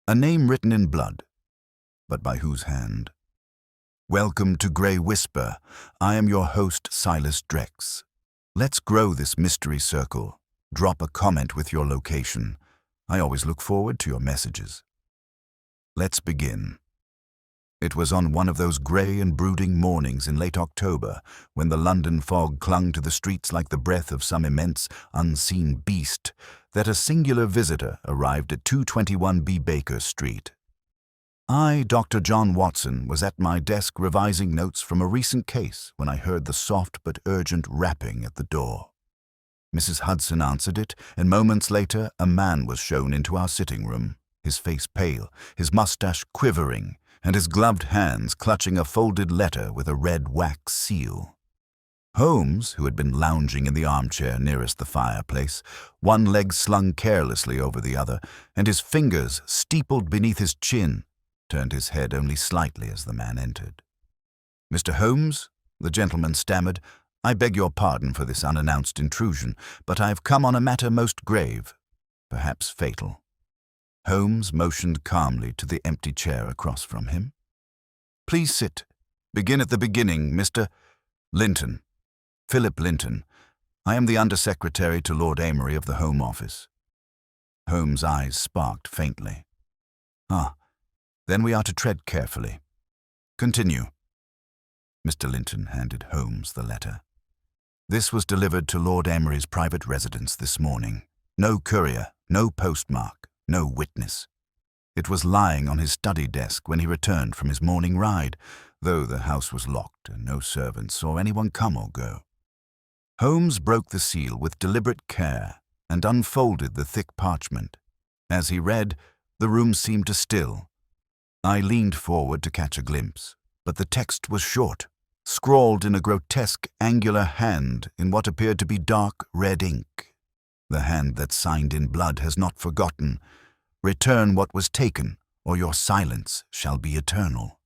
A name written in blood. But by whose hand? Welcome to Grey Whisper. I am your host, Silas Drex. Let's grow this mystery circle. Drop a comment with your location. I always look forward to your messages. Let's begin. It was on one of those grey and brooding mornings in late October, when the London fog clung to the streets like the breath of some immense, unseen beast, that a singular visitor arrived at 221B Baker Street. I, Dr. John Watson, was at my desk revising notes from a recent case when I heard the soft but urgent rapping at the door. Mrs. Hudson answered it, and moments later a man was shown into our sitting room, his face pale, his mustache quivering, and his gloved hands clutching a folded letter with a red wax seal. Holmes, who had been lounging in the armchair nearest the fireplace, one leg slung carelessly over the other, and his fingers steepled beneath his chin, turned his head only slightly as the man entered. "Mr. Holmes," the gentleman stammered, "I beg your pardon for this unannounced intrusion, but I have come on a matter most grave, perhaps fatal." Holmes motioned calmly to the empty chair across from him. "Please sit. Begin at the beginning, Mr. Linton. Philip Linton. I am the Undersecretary to Lord Amory of the Home Office." Holmes' eyes sparked faintly. "Ah, then we are to tread carefully. Continue." Mr. Linton handed Holmes the letter. "This was delivered to Lord Amory's private residence this morning. No courier, no postmark, no witness. It was lying on his study desk when he returned from his morning ride, though the house was locked and no servants saw anyone come or go." Holmes broke the seal with deliberate care and unfolded the thick parchment. As he read, the room seemed to still. I leaned forward to catch a glimpse, but the text was short, scrawled in a grotesque, angular hand in what appeared to be dark red ink. "The hand that signed in blood has not forgotten. Return what was taken, or your silence shall be eternal."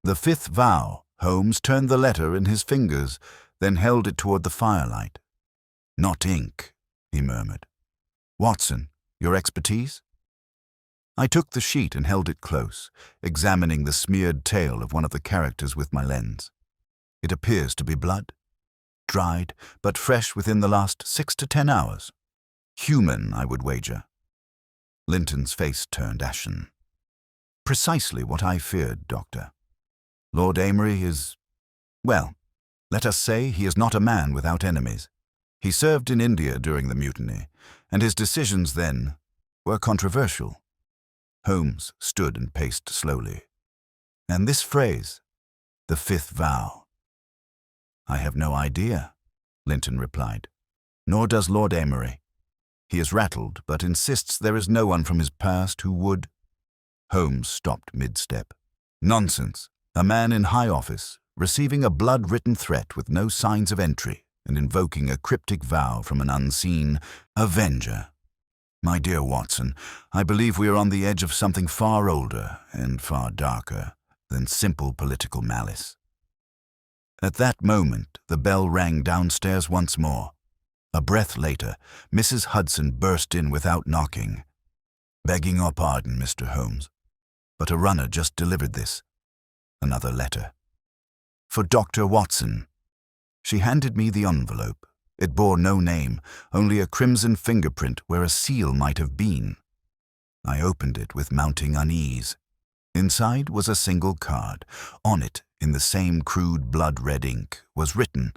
The fifth vow. Holmes turned the letter in his fingers, then held it toward the firelight. "Not ink," he murmured. "Watson, your expertise?" I took the sheet and held it close, examining the smeared tail of one of the characters with my lens. "It appears to be blood. Dried, but fresh within the last 6 to 10 hours. Human, I would wager." Linton's face turned ashen. "Precisely what I feared, Doctor. Lord Amory is, well, let us say he is not a man without enemies. He served in India during the mutiny, and his decisions then were controversial." Holmes stood and paced slowly. "And this phrase, the fifth vow?" "I have no idea," Linton replied. "Nor does Lord Amory. He is rattled, but insists there is no one from his past who would—" Holmes stopped mid-step. "Nonsense. A man in high office, receiving a blood-written threat with no signs of entry, and invoking a cryptic vow from an unseen avenger. My dear Watson, I believe we are on the edge of something far older and far darker than simple political malice." At that moment, the bell rang downstairs once more. A breath later, Mrs. Hudson burst in without knocking. "Begging your pardon, Mr. Holmes, but a runner just delivered this. Another letter. For Dr. Watson." She handed me the envelope. It bore no name, only a crimson fingerprint where a seal might have been. I opened it with mounting unease. Inside was a single card. On it, in the same crude blood-red ink, was written,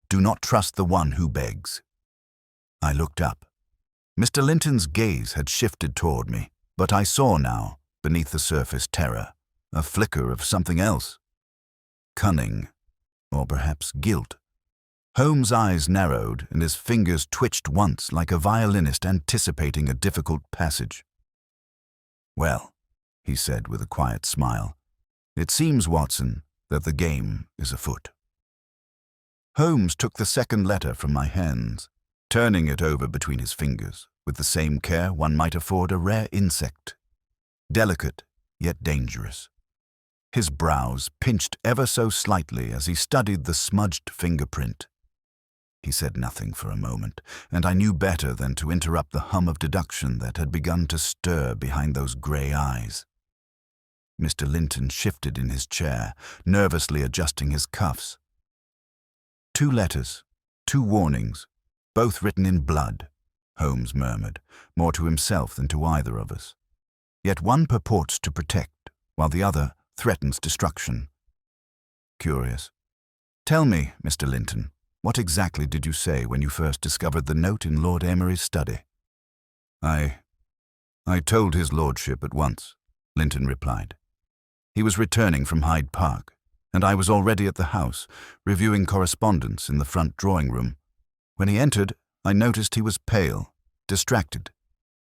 "Do not trust the one who begs." I looked up. Mr. Linton's gaze had shifted toward me, but I saw now, beneath the surface terror, a flicker of something else. Cunning, or perhaps guilt. Holmes' eyes narrowed and his fingers twitched once like a violinist anticipating a difficult passage. "Well," he said with a quiet smile, "it seems, Watson, that the game is afoot." Holmes took the second letter from my hands, turning it over between his fingers, with the same care one might afford a rare insect. Delicate, yet dangerous. His brows pinched ever so slightly as he studied the smudged fingerprint. He said nothing for a moment, and I knew better than to interrupt the hum of deduction that had begun to stir behind those grey eyes. Mr. Linton shifted in his chair, nervously adjusting his cuffs. 2 letters, 2 warnings, both written in blood, Holmes murmured, more to himself than to either of us. Yet one purports to protect, while the other threatens destruction. Curious. Tell me, Mr. Linton, what exactly did you say when you first discovered the note in Lord Emery's study? I told his lordship at once, Linton replied. He was returning from Hyde Park, and I was already at the house, reviewing correspondence in the front drawing-room. When he entered, I noticed he was pale, distracted.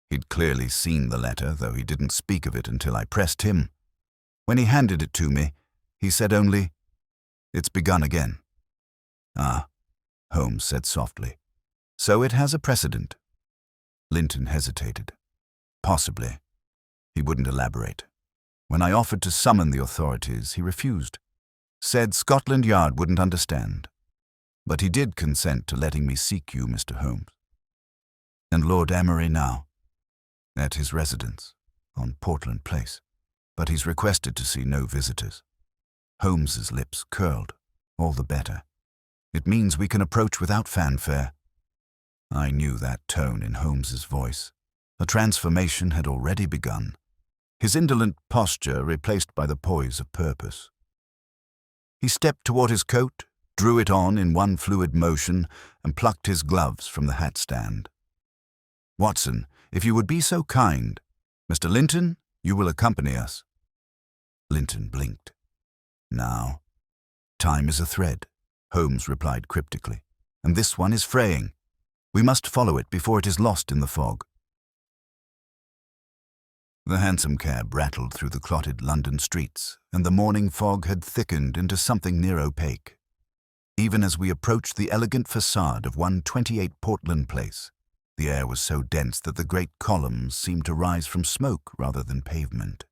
He'd clearly seen the letter, though he didn't speak of it until I pressed him. When he handed it to me, he said only, "It's begun again." "Ah," Holmes said softly. "So it has a precedent." Linton hesitated. "Possibly." He wouldn't elaborate. When I offered to summon the authorities, he refused. Said Scotland Yard wouldn't understand. But he did consent to letting me seek you, Mr. Holmes. And Lord Emery now? At his residence, on Portland Place. But he's requested to see no visitors. Holmes's lips curled. All the better. It means we can approach without fanfare. I knew that tone in Holmes's voice. A transformation had already begun. His indolent posture replaced by the poise of purpose. He stepped toward his coat, drew it on in one fluid motion, and plucked his gloves from the hat stand. "Watson, if you would be so kind. Mr. Linton, you will accompany us." Linton blinked. "Now." "Time is a thread," Holmes replied cryptically, "and this one is fraying. We must follow it before it is lost in the fog." The hansom cab rattled through the clotted London streets, and the morning fog had thickened into something near opaque. Even as we approached the elegant facade of 128 Portland Place, the air was so dense that the great columns seemed to rise from smoke rather than pavement.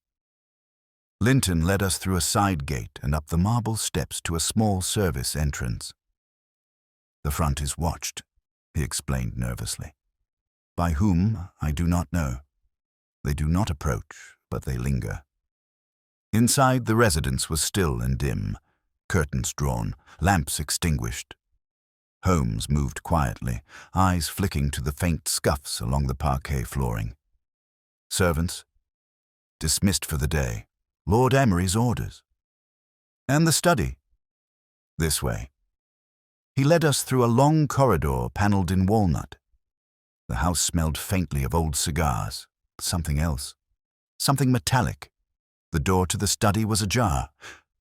Linton led us through a side gate and up the marble steps to a small service entrance. "The front is watched," he explained nervously. "By whom, I do not know. They do not approach, but they linger." Inside, the residence was still and dim, curtains drawn, lamps extinguished. Holmes moved quietly, eyes flicking to the faint scuffs along the parquet flooring. "Servants?" "Dismissed for the day. Lord Emery's orders." "And the study?" "This way." He led us through a long corridor panelled in walnut. The house smelled faintly of old cigars. Something else. Something metallic. The door to the study was ajar.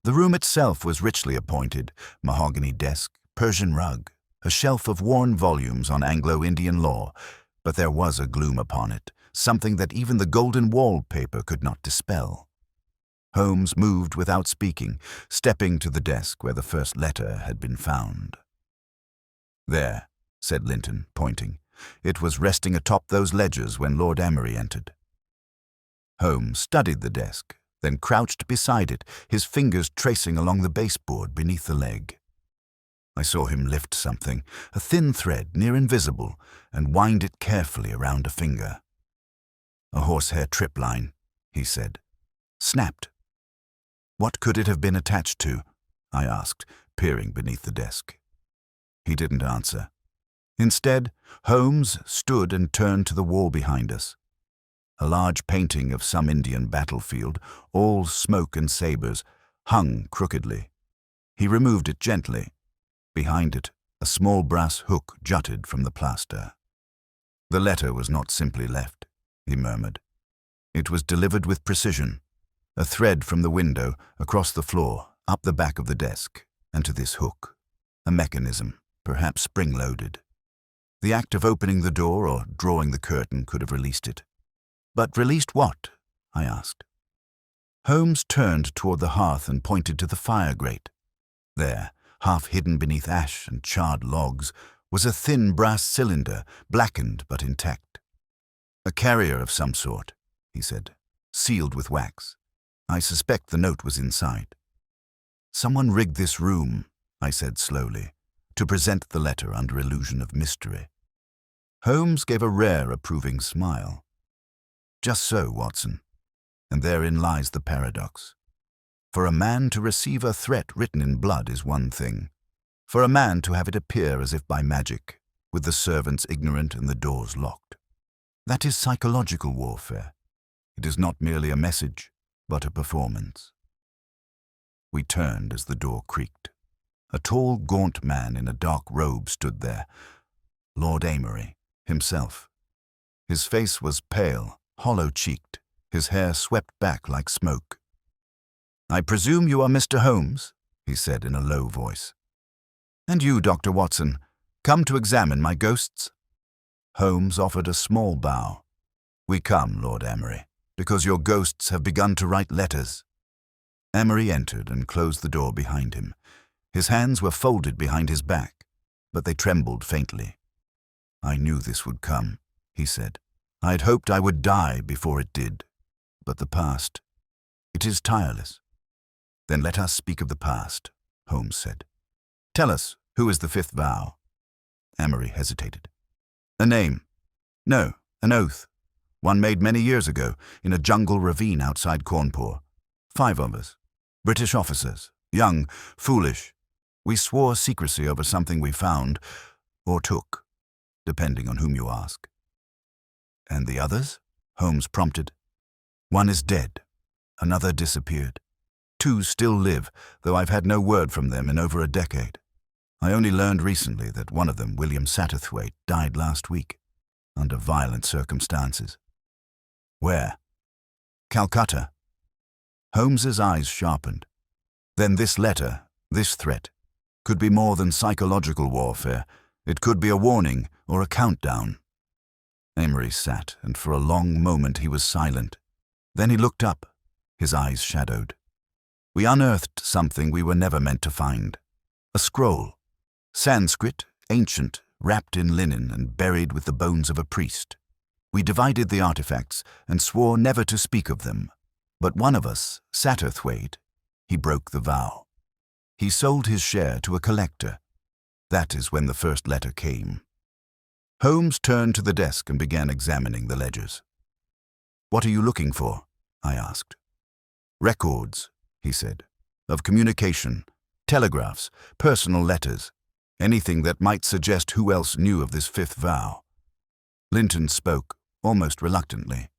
The room itself was richly appointed. Mahogany desk, Persian rug, a shelf of worn volumes on Anglo-Indian law. But there was a gloom upon it, something that even the golden wallpaper could not dispel. Holmes moved without speaking, stepping to the desk where the first letter had been found. "There," said Linton, pointing. "It was resting atop those ledgers when Lord Emery entered." Holmes studied the desk, then crouched beside it, his fingers tracing along the baseboard beneath the leg. I saw him lift something, a thin thread near invisible, and wind it carefully around a finger. "A horsehair tripline," he said. "Snapped." "What could it have been attached to?" I asked, peering beneath the desk. He didn't answer. Instead, Holmes stood and turned to the wall behind us. A large painting of some Indian battlefield, all smoke and sabers, hung crookedly. He removed it gently. Behind it, a small brass hook jutted from the plaster. "The letter was not simply left," he murmured. "It was delivered with precision. A thread from the window, across the floor, up the back of the desk, and to this hook. A mechanism, perhaps spring-loaded. The act of opening the door or drawing the curtain could have released it." "But released what?" I asked. Holmes turned toward the hearth and pointed to the fire grate. There, half hidden beneath ash and charred logs, was a thin brass cylinder, blackened but intact. "A carrier of some sort," he said, "sealed with wax. I suspect the note was inside." "Someone rigged this room," I said slowly, to present the letter under illusion of mystery. Holmes gave a rare, approving smile. Just so, Watson. And therein lies the paradox. For a man to receive a threat written in blood is one thing. For a man to have it appear as if by magic, with the servants ignorant and the doors locked. That is psychological warfare. It is not merely a message, but a performance. We turned as the door creaked. A tall, gaunt man in a dark robe stood there. Lord Amory, himself. His face was pale, hollow-cheeked, his hair swept back like smoke. "I presume you are Mr. Holmes," he said in a low voice. "And you, Dr. Watson, come to examine my ghosts?" Holmes offered a small bow. "We come, Lord Amory, because your ghosts have begun to write letters." Amory entered and closed the door behind him. His hands were folded behind his back, but they trembled faintly. "I knew this would come," he said. "I had hoped I would die before it did. But the past, it is tireless." "Then let us speak of the past," Holmes said. "Tell us, who is the fifth vow?" Amory hesitated. "A name. No, an oath. One made many years ago, in a jungle ravine outside Cawnpore. 5 of us. British officers. Young, foolish. We swore secrecy over something we found, or took, depending on whom you ask." "And the others?" Holmes prompted. "One is dead. Another disappeared. 2 still live, though I've had no word from them in over a decade. I only learned recently that one of them, William Satterthwaite, died last week, under violent circumstances." "Where?" "Calcutta." Holmes's eyes sharpened. "Then this letter, this threat, could be more than psychological warfare. It could be a warning or a countdown." Amory sat, and for a long moment he was silent. Then he looked up, his eyes shadowed. "We unearthed something we were never meant to find. A scroll. Sanskrit, ancient, wrapped in linen and buried with the bones of a priest. We divided the artifacts and swore never to speak of them. But one of us, Satterthwaite, he broke the vow. He sold his share to a collector. That is when the first letter came." Holmes turned to the desk and began examining the ledgers. "What are you looking for?" I asked. "Records," he said, "of communication, telegraphs, personal letters, anything that might suggest who else knew of this fifth vow." Linton spoke, almost reluctantly.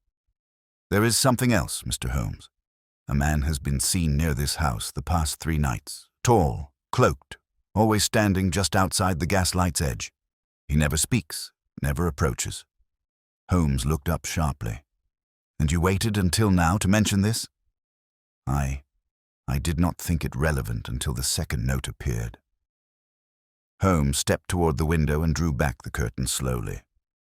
"There is something else, Mr. Holmes. A man has been seen near this house the past 3 nights, tall, cloaked, always standing just outside the gaslight's edge. He never speaks, never approaches." Holmes looked up sharply. "And you waited until now to mention this?" I did not think it relevant until the second note appeared." Holmes stepped toward the window and drew back the curtain slowly.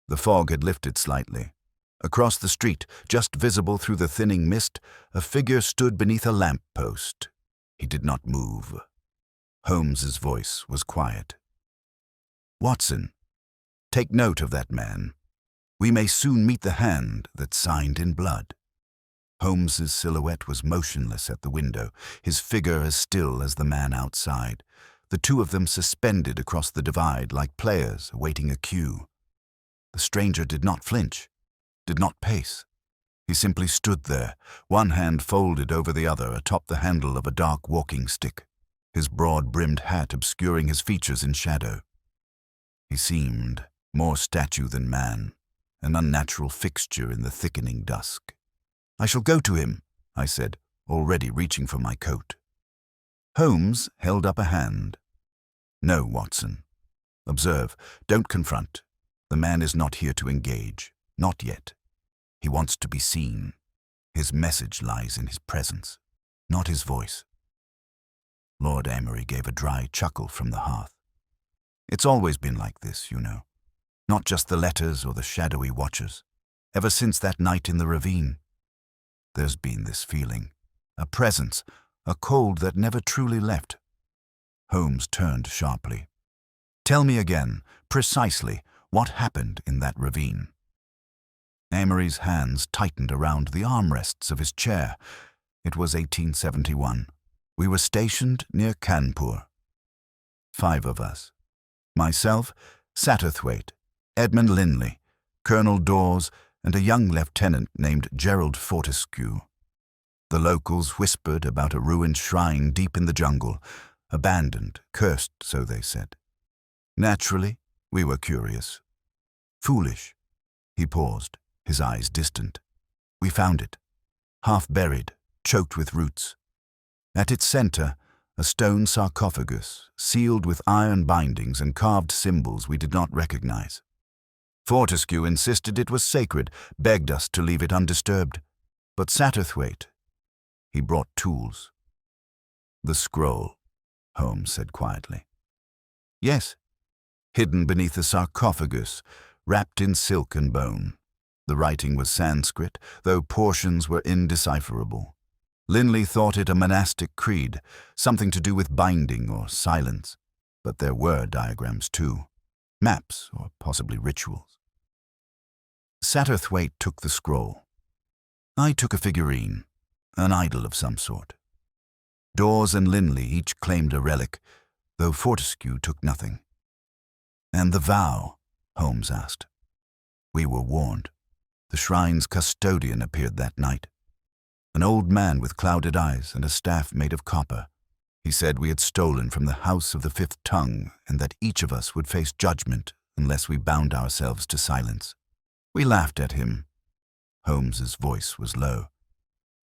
The fog had lifted slightly. Across the street, just visible through the thinning mist, a figure stood beneath a lamp-post. He did not move. Holmes's voice was quiet. "Watson, take note of that man. We may soon meet the hand that signed in blood." Holmes's silhouette was motionless at the window, his figure as still as the man outside, the 2 of them suspended across the divide like players awaiting a cue. The stranger did not flinch, did not pace. He simply stood there, one hand folded over the other atop the handle of a dark walking stick, his broad-brimmed hat obscuring his features in shadow. He seemed more statue than man, an unnatural fixture in the thickening dusk. "I shall go to him," I said, already reaching for my coat. Holmes held up a hand. "No, Watson. Observe, don't confront. The man is not here to engage, not yet. He wants to be seen. His message lies in his presence, not his voice." Lord Amory gave a dry chuckle from the hearth. "It's always been like this, you know. Not just the letters or the shadowy watchers. Ever since that night in the ravine. There's been this feeling, a presence, a cold that never truly left." Holmes turned sharply. "Tell me again, precisely, what happened in that ravine." Amory's hands tightened around the armrests of his chair. It was 1871. We were stationed near Cawnpore. 5 of us, Myself, Satterthwaite, Edmund Linley, Colonel Dawes, and a young lieutenant named Gerald Fortescue. The locals whispered about a ruined shrine deep in the jungle, abandoned, cursed, so they said. Naturally, we were curious. Foolish. He paused, his eyes distant. We found it, half buried, choked with roots. At its center, a stone sarcophagus, sealed with iron bindings and carved symbols we did not recognize. Fortescue insisted it was sacred, begged us to leave it undisturbed. But Satterthwaite, he brought tools. The scroll, Holmes said quietly. Yes, hidden beneath the sarcophagus, wrapped in silk and bone. The writing was Sanskrit, though portions were indecipherable. Linley thought it a monastic creed, something to do with binding or silence. But there were diagrams too, maps or possibly rituals. Satterthwaite took the scroll. I took a figurine, an idol of some sort. Dawes and Linley each claimed a relic, though Fortescue took nothing. And the vow? Holmes asked. We were warned. The shrine's custodian appeared that night. An old man with clouded eyes and a staff made of copper. He said we had stolen from the House of the Fifth Tongue and that each of us would face judgment unless we bound ourselves to silence. We laughed at him. Holmes's voice was low.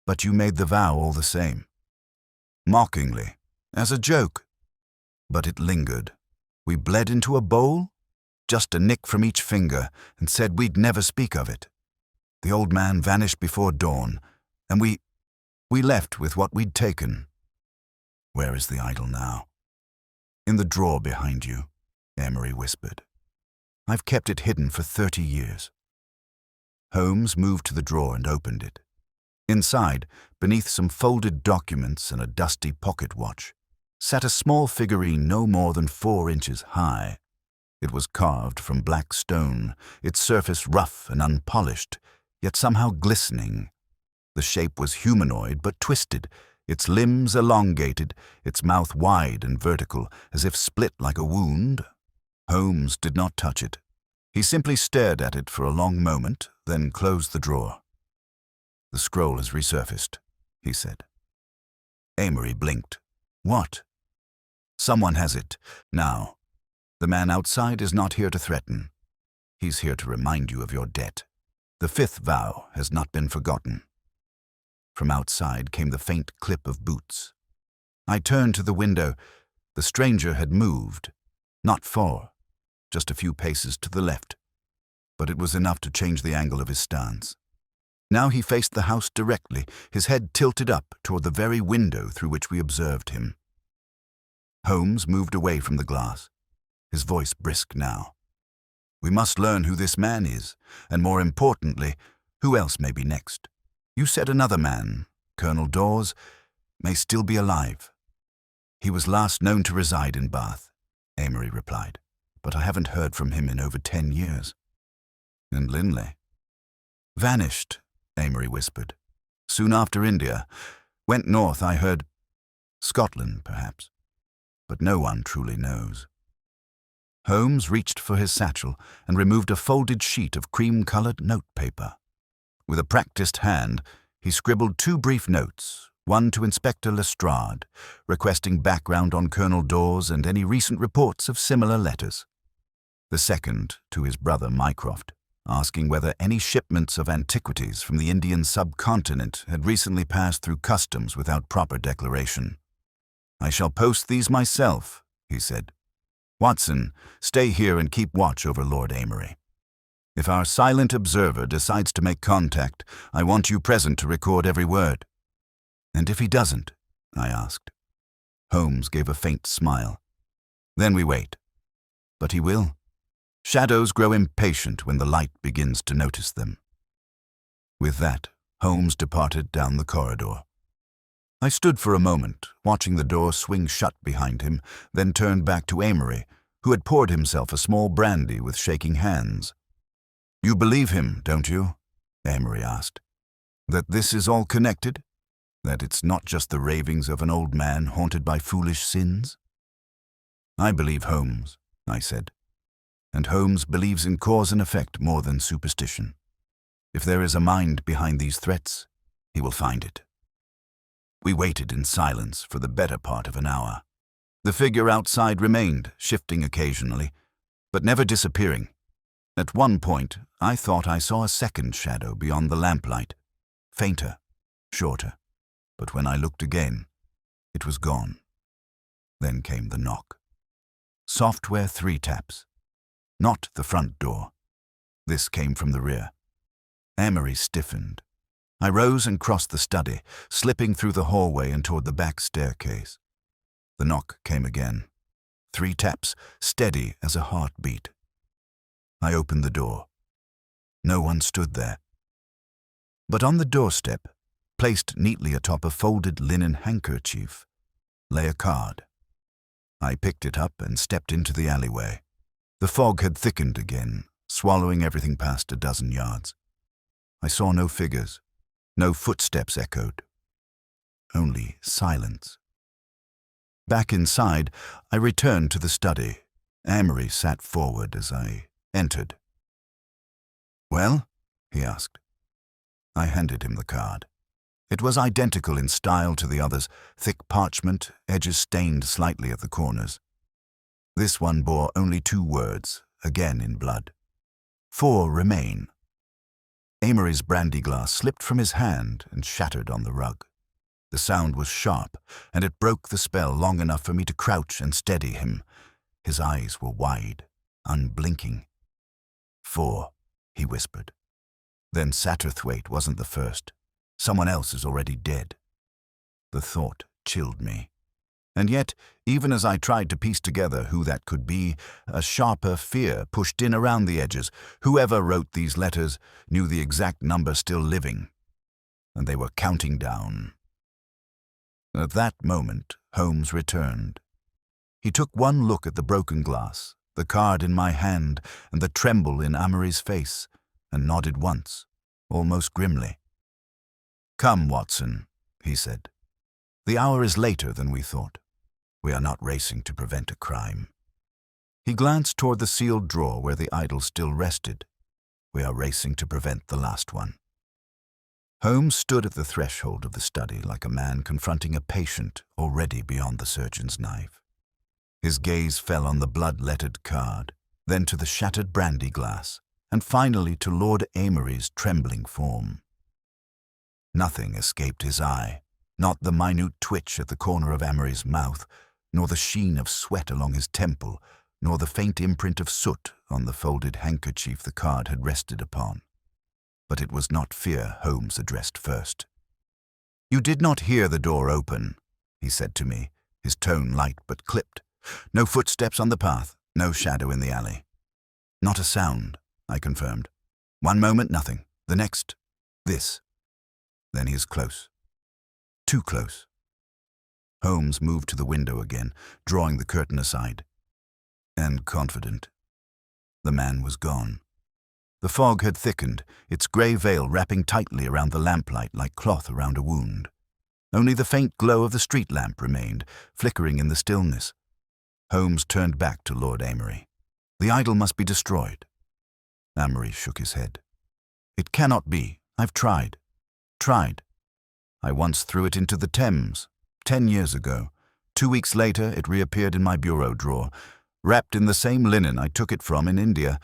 But you made the vow all the same. Mockingly, as a joke. But it lingered. We bled into a bowl, just a nick from each finger, and said we'd never speak of it. The old man vanished before dawn, and we left with what we'd taken. Where is the idol now? In the drawer behind you, Amory whispered. I've kept it hidden for 30 years. Holmes moved to the drawer and opened it. Inside, beneath some folded documents and a dusty pocket watch, sat a small figurine no more than 4 inches high. It was carved from black stone, its surface rough and unpolished, yet somehow glistening. The shape was humanoid but twisted, its limbs elongated, its mouth wide and vertical, as if split like a wound. Holmes did not touch it. He simply stared at it for a long moment, then closed the drawer. The scroll has resurfaced, he said. Amory blinked. What? Someone has it. Now. The man outside is not here to threaten. He's here to remind you of your debt. The 5th vow has not been forgotten. From outside came the faint clip of boots. I turned to the window. The stranger had moved. Not far, just a few paces to the left. But it was enough to change the angle of his stance. Now he faced the house directly, his head tilted up toward the very window through which we observed him. Holmes moved away from the glass, his voice brisk now. We must learn who this man is, and more importantly, who else may be next. You said another man, Colonel Dawes, may still be alive. He was last known to reside in Bath, Amory replied, but I haven't heard from him in over 10 years. And Linley? Vanished, Amory whispered. Soon after India. Went north, I heard. Scotland, perhaps. But no one truly knows. Holmes reached for his satchel and removed a folded sheet of cream-colored notepaper. With a practiced hand, he scribbled 2 brief notes, one to Inspector Lestrade, requesting background on Colonel Dawes and any recent reports of similar letters. The second to his brother Mycroft, asking whether any shipments of antiquities from the Indian subcontinent had recently passed through customs without proper declaration. I shall post these myself, he said. Watson, stay here and keep watch over Lord Amory. If our silent observer decides to make contact, I want you present to record every word. And if he doesn't? I asked. Holmes gave a faint smile. Then we wait. But he will. Shadows grow impatient when the light begins to notice them. With that, Holmes departed down the corridor. I stood for a moment, watching the door swing shut behind him, then turned back to Amory, who had poured himself a small brandy with shaking hands. You believe him, don't you? Amory asked. That this is all connected? That it's not just the ravings of an old man haunted by foolish sins? I believe Holmes, I said. And Holmes believes in cause and effect more than superstition. If there is a mind behind these threats, he will find it. We waited in silence for the better part of an hour. The figure outside remained, shifting occasionally, but never disappearing. At one point, I thought I saw a second shadow beyond the lamplight, fainter, shorter, but when I looked again, it was gone. Then came the knock. Software 3 taps. Not the front door. This came from the rear. Amory stiffened. I rose and crossed the study, slipping through the hallway and toward the back staircase. The knock came again. 3 taps, steady as a heartbeat. I opened the door. No one stood there. But on the doorstep, placed neatly atop a folded linen handkerchief, lay a card. I picked it up and stepped into the alleyway. The fog had thickened again, swallowing everything past a dozen yards. I saw no figures, no footsteps echoed. Only silence. Back inside, I returned to the study. Amory sat forward as I entered. "Well?" he asked. I handed him the card. It was identical in style to the others, thick parchment, edges stained slightly at the corners. This one bore only 2 words, again in blood. 4 remain. Amory's brandy glass slipped from his hand and shattered on the rug. The sound was sharp, and it broke the spell long enough for me to crouch and steady him. His eyes were wide, unblinking. 4, he whispered. Then Satterthwaite wasn't the first. Someone else is already dead. The thought chilled me. And yet, even as I tried to piece together who that could be, a sharper fear pushed in around the edges. Whoever wrote these letters knew the exact number still living, and they were counting down. At that moment, Holmes returned. He took one look at the broken glass, the card in my hand, and the tremble in Amory's face, and nodded once, almost grimly. "Come, Watson," he said. "The hour is later than we thought. We are not racing to prevent a crime." He glanced toward the sealed drawer where the idol still rested. We are racing to prevent the last one. Holmes stood at the threshold of the study like a man confronting a patient already beyond the surgeon's knife. His gaze fell on the blood-lettered card, then to the shattered brandy glass, and finally to Lord Amory's trembling form. Nothing escaped his eye, not the minute twitch at the corner of Amory's mouth, nor the sheen of sweat along his temple, nor the faint imprint of soot on the folded handkerchief the card had rested upon. But it was not fear Holmes addressed first. "You did not hear the door open," he said to me, his tone light but clipped. "No footsteps on the path, no shadow in the alley." "Not a sound," I confirmed. "One moment, nothing. The next, this." Then he is close. Too close. Holmes moved to the window again, drawing the curtain aside. And confident. The man was gone. The fog had thickened, its grey veil wrapping tightly around the lamplight like cloth around a wound. Only the faint glow of the street lamp remained, flickering in the stillness. Holmes turned back to Lord Amory. "The idol must be destroyed." Amory shook his head. "It cannot be. I've tried. Tried. I once threw it into the Thames, 10 years ago. 2 weeks later, it reappeared in my bureau drawer, wrapped in the same linen I took it from in India.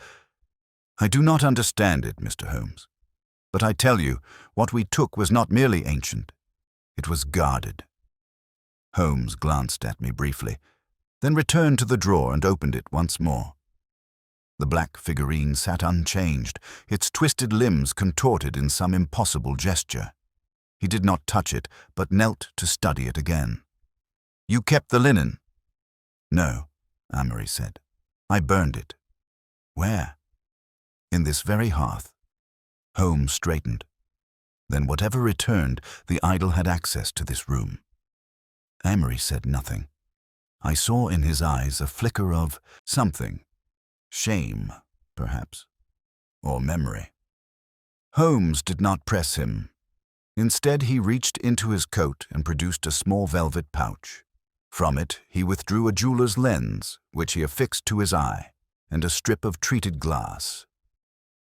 I do not understand it, Mr. Holmes. But I tell you, what we took was not merely ancient. It was guarded." Holmes glanced at me briefly, then returned to the drawer and opened it once more. The black figurine sat unchanged, its twisted limbs contorted in some impossible gesture. He did not touch it, but knelt to study it again. "You kept the linen?" "No," Amory said. "I burned it." "Where?" "In this very hearth." Holmes straightened. Then whatever returned, the idol had access to this room. Amory said nothing. I saw in his eyes a flicker of something. Shame, perhaps, or memory. Holmes did not press him. Instead, he reached into his coat and produced a small velvet pouch. From it, he withdrew a jeweler's lens, which he affixed to his eye, and a strip of treated glass.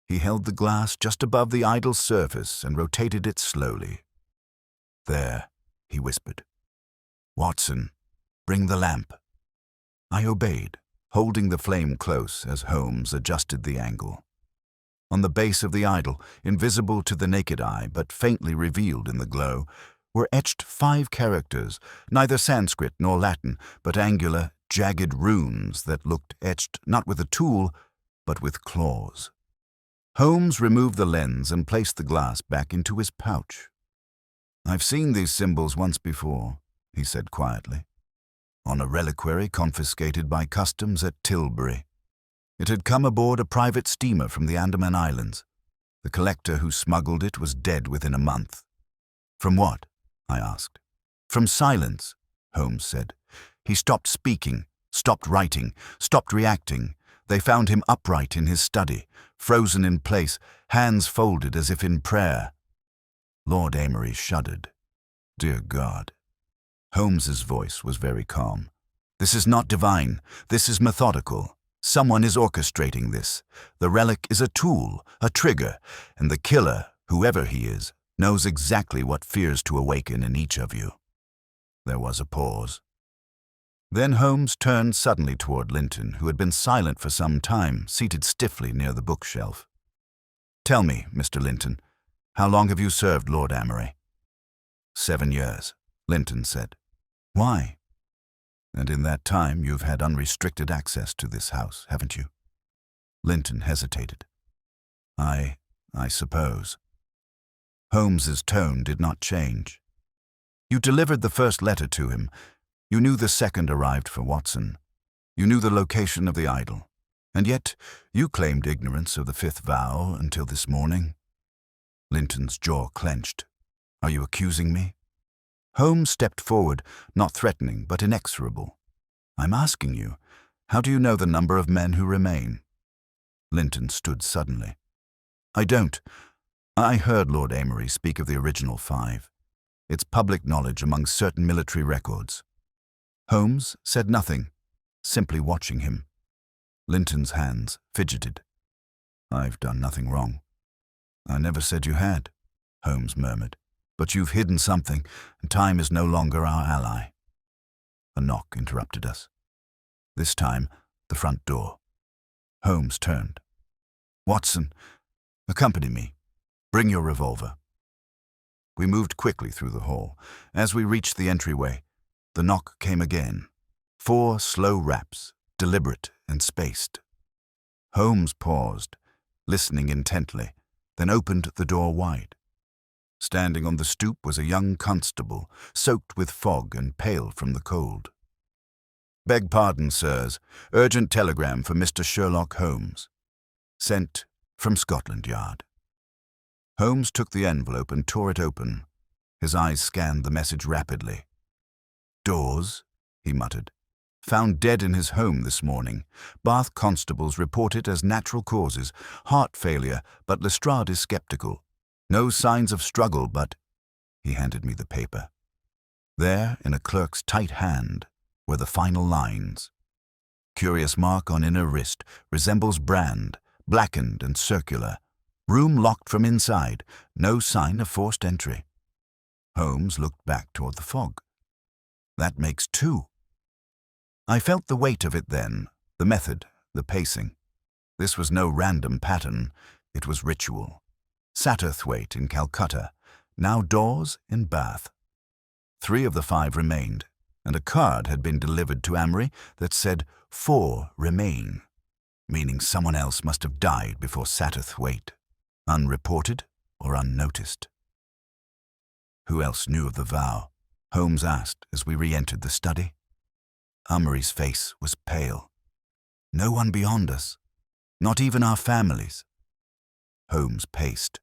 He held the glass just above the idol's surface and rotated it slowly. "There," he whispered. "Watson, bring the lamp." I obeyed, holding the flame close as Holmes adjusted the angle. On the base of the idol, invisible to the naked eye but faintly revealed in the glow, were etched 5 characters, neither Sanskrit nor Latin, but angular, jagged runes that looked etched not with a tool, but with claws. Holmes removed the lens and placed the glass back into his pouch. "I've seen these symbols once before," he said quietly, "on a reliquary confiscated by customs at Tilbury. It had come aboard a private steamer from the Andaman Islands. The collector who smuggled it was dead within a month." "From what?" I asked. "From silence," Holmes said. "He stopped speaking, stopped writing, stopped reacting. They found him upright in his study, frozen in place, hands folded as if in prayer." Lord Amory shuddered. "Dear God." Holmes's voice was very calm. "This is not divine. This is methodical. Someone is orchestrating this. The relic is a tool, a trigger, and the killer, whoever he is, knows exactly what fears to awaken in each of you." There was a pause. Then Holmes turned suddenly toward Linton, who had been silent for some time, seated stiffly near the bookshelf. "Tell me, Mr. Linton, how long have you served Lord Amory?" 7 years, Linton said. "Why?" "And in that time you've had unrestricted access to this house, haven't you?" Linton hesitated. I suppose." Holmes's tone did not change. "You delivered the first letter to him. You knew the second arrived for Watson. You knew the location of the idol. And yet you claimed ignorance of the 5th vow until this morning." Linton's jaw clenched. "Are you accusing me?" Holmes stepped forward, not threatening but inexorable. "I'm asking you, how do you know the number of men who remain?" Linton stood suddenly. "I don't. I heard Lord Amory speak of the original 5. It's public knowledge among certain military records." Holmes said nothing, simply watching him. Linton's hands fidgeted. "I've done nothing wrong." "I never said you had," Holmes murmured. "But you've hidden something, and time is no longer our ally." A knock interrupted us. This time, the front door. Holmes turned. "Watson, accompany me. Bring your revolver." We moved quickly through the hall. As we reached the entryway, the knock came again. 4 slow raps, deliberate and spaced. Holmes paused, listening intently, then opened the door wide. Standing on the stoop was a young constable, soaked with fog and pale from the cold. "Beg pardon, sirs. Urgent telegram for Mr. Sherlock Holmes. Sent from Scotland Yard." Holmes took the envelope and tore it open. His eyes scanned the message rapidly. "Dawes," he muttered. "Found dead in his home this morning. Bath constables report it as natural causes. Heart failure, but Lestrade is skeptical. No signs of struggle, but—" He handed me the paper. There, in a clerk's tight hand, were the final lines. "Curious mark on inner wrist, resembles brand, blackened and circular. Room locked from inside, no sign of forced entry." Holmes looked back toward the fog. "That makes 2. I felt the weight of it then, the method, the pacing. This was no random pattern, it was ritual. Satterthwaite in Calcutta, now Dawes in Bath. 3 of the 5 remained, and a card had been delivered to Amory that said 4 remain, meaning someone else must have died before Satterthwaite, unreported or unnoticed. "Who else knew of the vow?" Holmes asked as we re-entered the study. Amory's face was pale. "No one beyond us, not even our families." Holmes paced.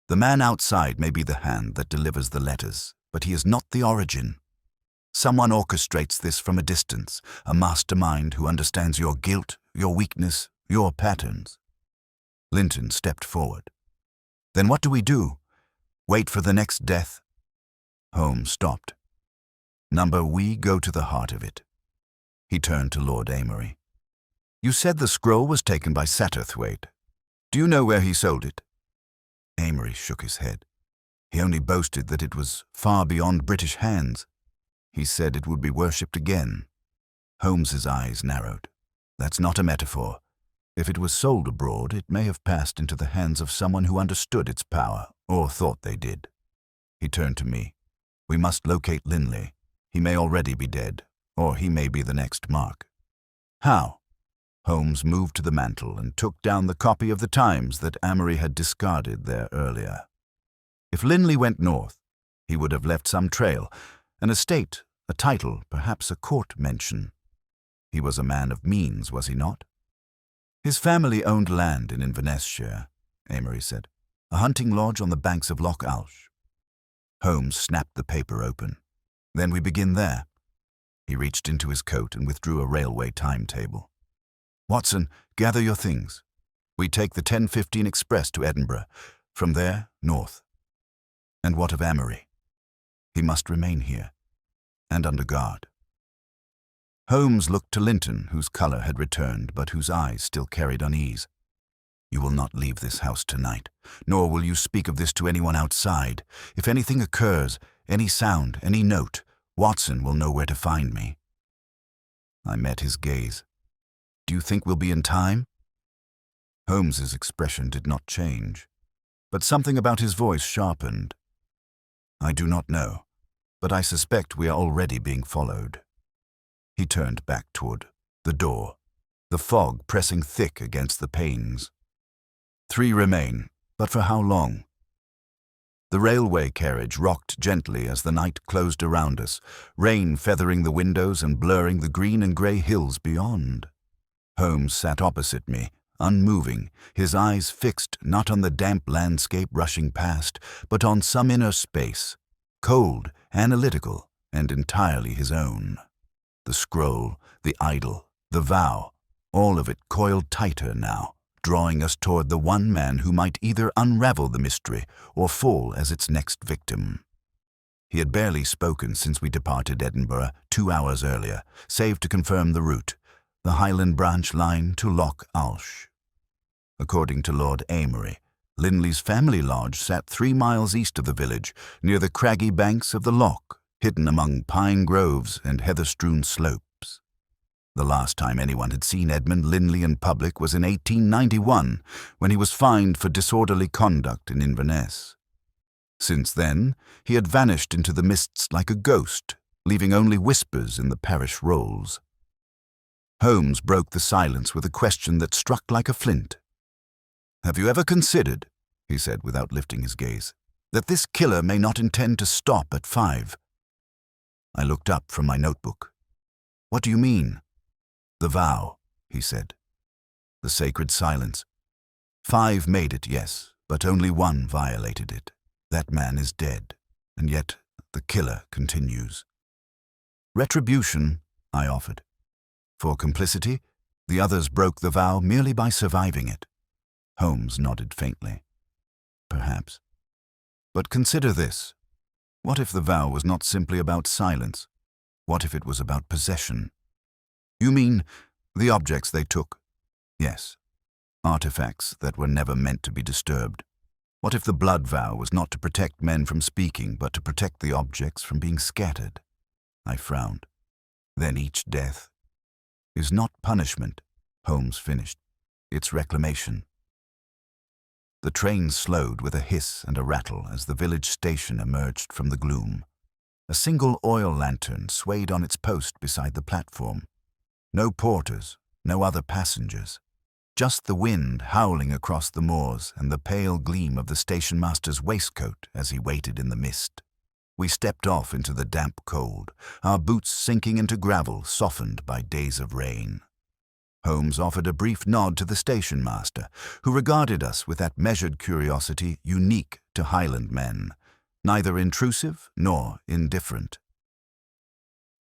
"The man outside may be the hand that delivers the letters, but he is not the origin. Someone orchestrates this from a distance, a mastermind who understands your guilt, your weakness, your patterns." Linton stepped forward. "Then what do we do? Wait for the next death?" Holmes stopped. We go to the heart of it." He turned to Lord Amory. "You said the scroll was taken by Satterthwaite. Do you know where he sold it?" Amory shook his head. He only boasted that it was far beyond British hands. He said it would be worshipped again. Holmes's eyes narrowed. "That's not a metaphor. If it was sold abroad, it may have passed into the hands of someone who understood its power, or thought they did." He turned to me. "We must locate Linley. He may already be dead, or he may be the next Mark." "How?" Holmes moved to the mantel and took down the copy of the Times that Amory had discarded there earlier. "If Linley went north, he would have left some trail, an estate, a title, perhaps a court mention. He was a man of means, was he not?" "His family owned land in Inverness-shire," Amory said, "a hunting lodge on the banks of Loch Alsh." Holmes snapped the paper open. "Then we begin there." He reached into his coat and withdrew a railway timetable. "Watson, gather your things. We take the 10:15 express to Edinburgh. From there, north." "And what of Amory?" "He must remain here, and under guard." Holmes looked to Linton, whose colour had returned, but whose eyes still carried unease. "You will not leave this house tonight, nor will you speak of this to anyone outside. If anything occurs, any sound, any note, Watson will know where to find me." I met his gaze. "Do you think we'll be in time?" Holmes's expression did not change, but something about his voice sharpened. "I do not know, but I suspect we are already being followed." He turned back toward the door, the fog pressing thick against the panes. "3 remain, but for how long?" The railway carriage rocked gently as the night closed around us, rain feathering the windows and blurring the green and grey hills beyond. Holmes sat opposite me, unmoving, his eyes fixed not on the damp landscape rushing past, but on some inner space, cold, analytical, and entirely his own. The scroll, the idol, the vow, all of it coiled tighter now, drawing us toward the one man who might either unravel the mystery or fall as its next victim. He had barely spoken since we departed Edinburgh 2 hours earlier, save to confirm the route, the Highland branch line to Loch Alsh. According to Lord Amory, Linley's family lodge sat 3 miles east of the village, near the craggy banks of the loch, hidden among pine groves and heather-strewn slopes. The last time anyone had seen Edmund Linley in public was in 1891, when he was fined for disorderly conduct in Inverness. Since then, he had vanished into the mists like a ghost, leaving only whispers in the parish rolls. Holmes broke the silence with a question that struck like a flint. "Have you ever considered," he said without lifting his gaze, "that this killer may not intend to stop at 5? I looked up from my notebook. "What do you mean?" "The vow," he said. The sacred silence. 5 made it, yes, but only 1 violated it. That man is dead, and yet the killer continues. "Retribution," I offered. "For complicity, the others broke the vow merely by surviving it." Holmes nodded faintly. "Perhaps. But consider this. What if the vow was not simply about silence? What if it was about possession?" "You mean the objects they took?" "Yes. Artifacts that were never meant to be disturbed. What if the blood vow was not to protect men from speaking, but to protect the objects from being scattered?" I frowned. "Then each death is not punishment," Holmes finished. "It's reclamation." The train slowed with a hiss and a rattle as the village station emerged from the gloom. A single oil lantern swayed on its post beside the platform. No porters, no other passengers. Just the wind howling across the moors and the pale gleam of the station-master's waistcoat as he waited in the mist. We stepped off into the damp cold, our boots sinking into gravel softened by days of rain. Holmes offered a brief nod to the station-master, who regarded us with that measured curiosity unique to Highland men, neither intrusive nor indifferent.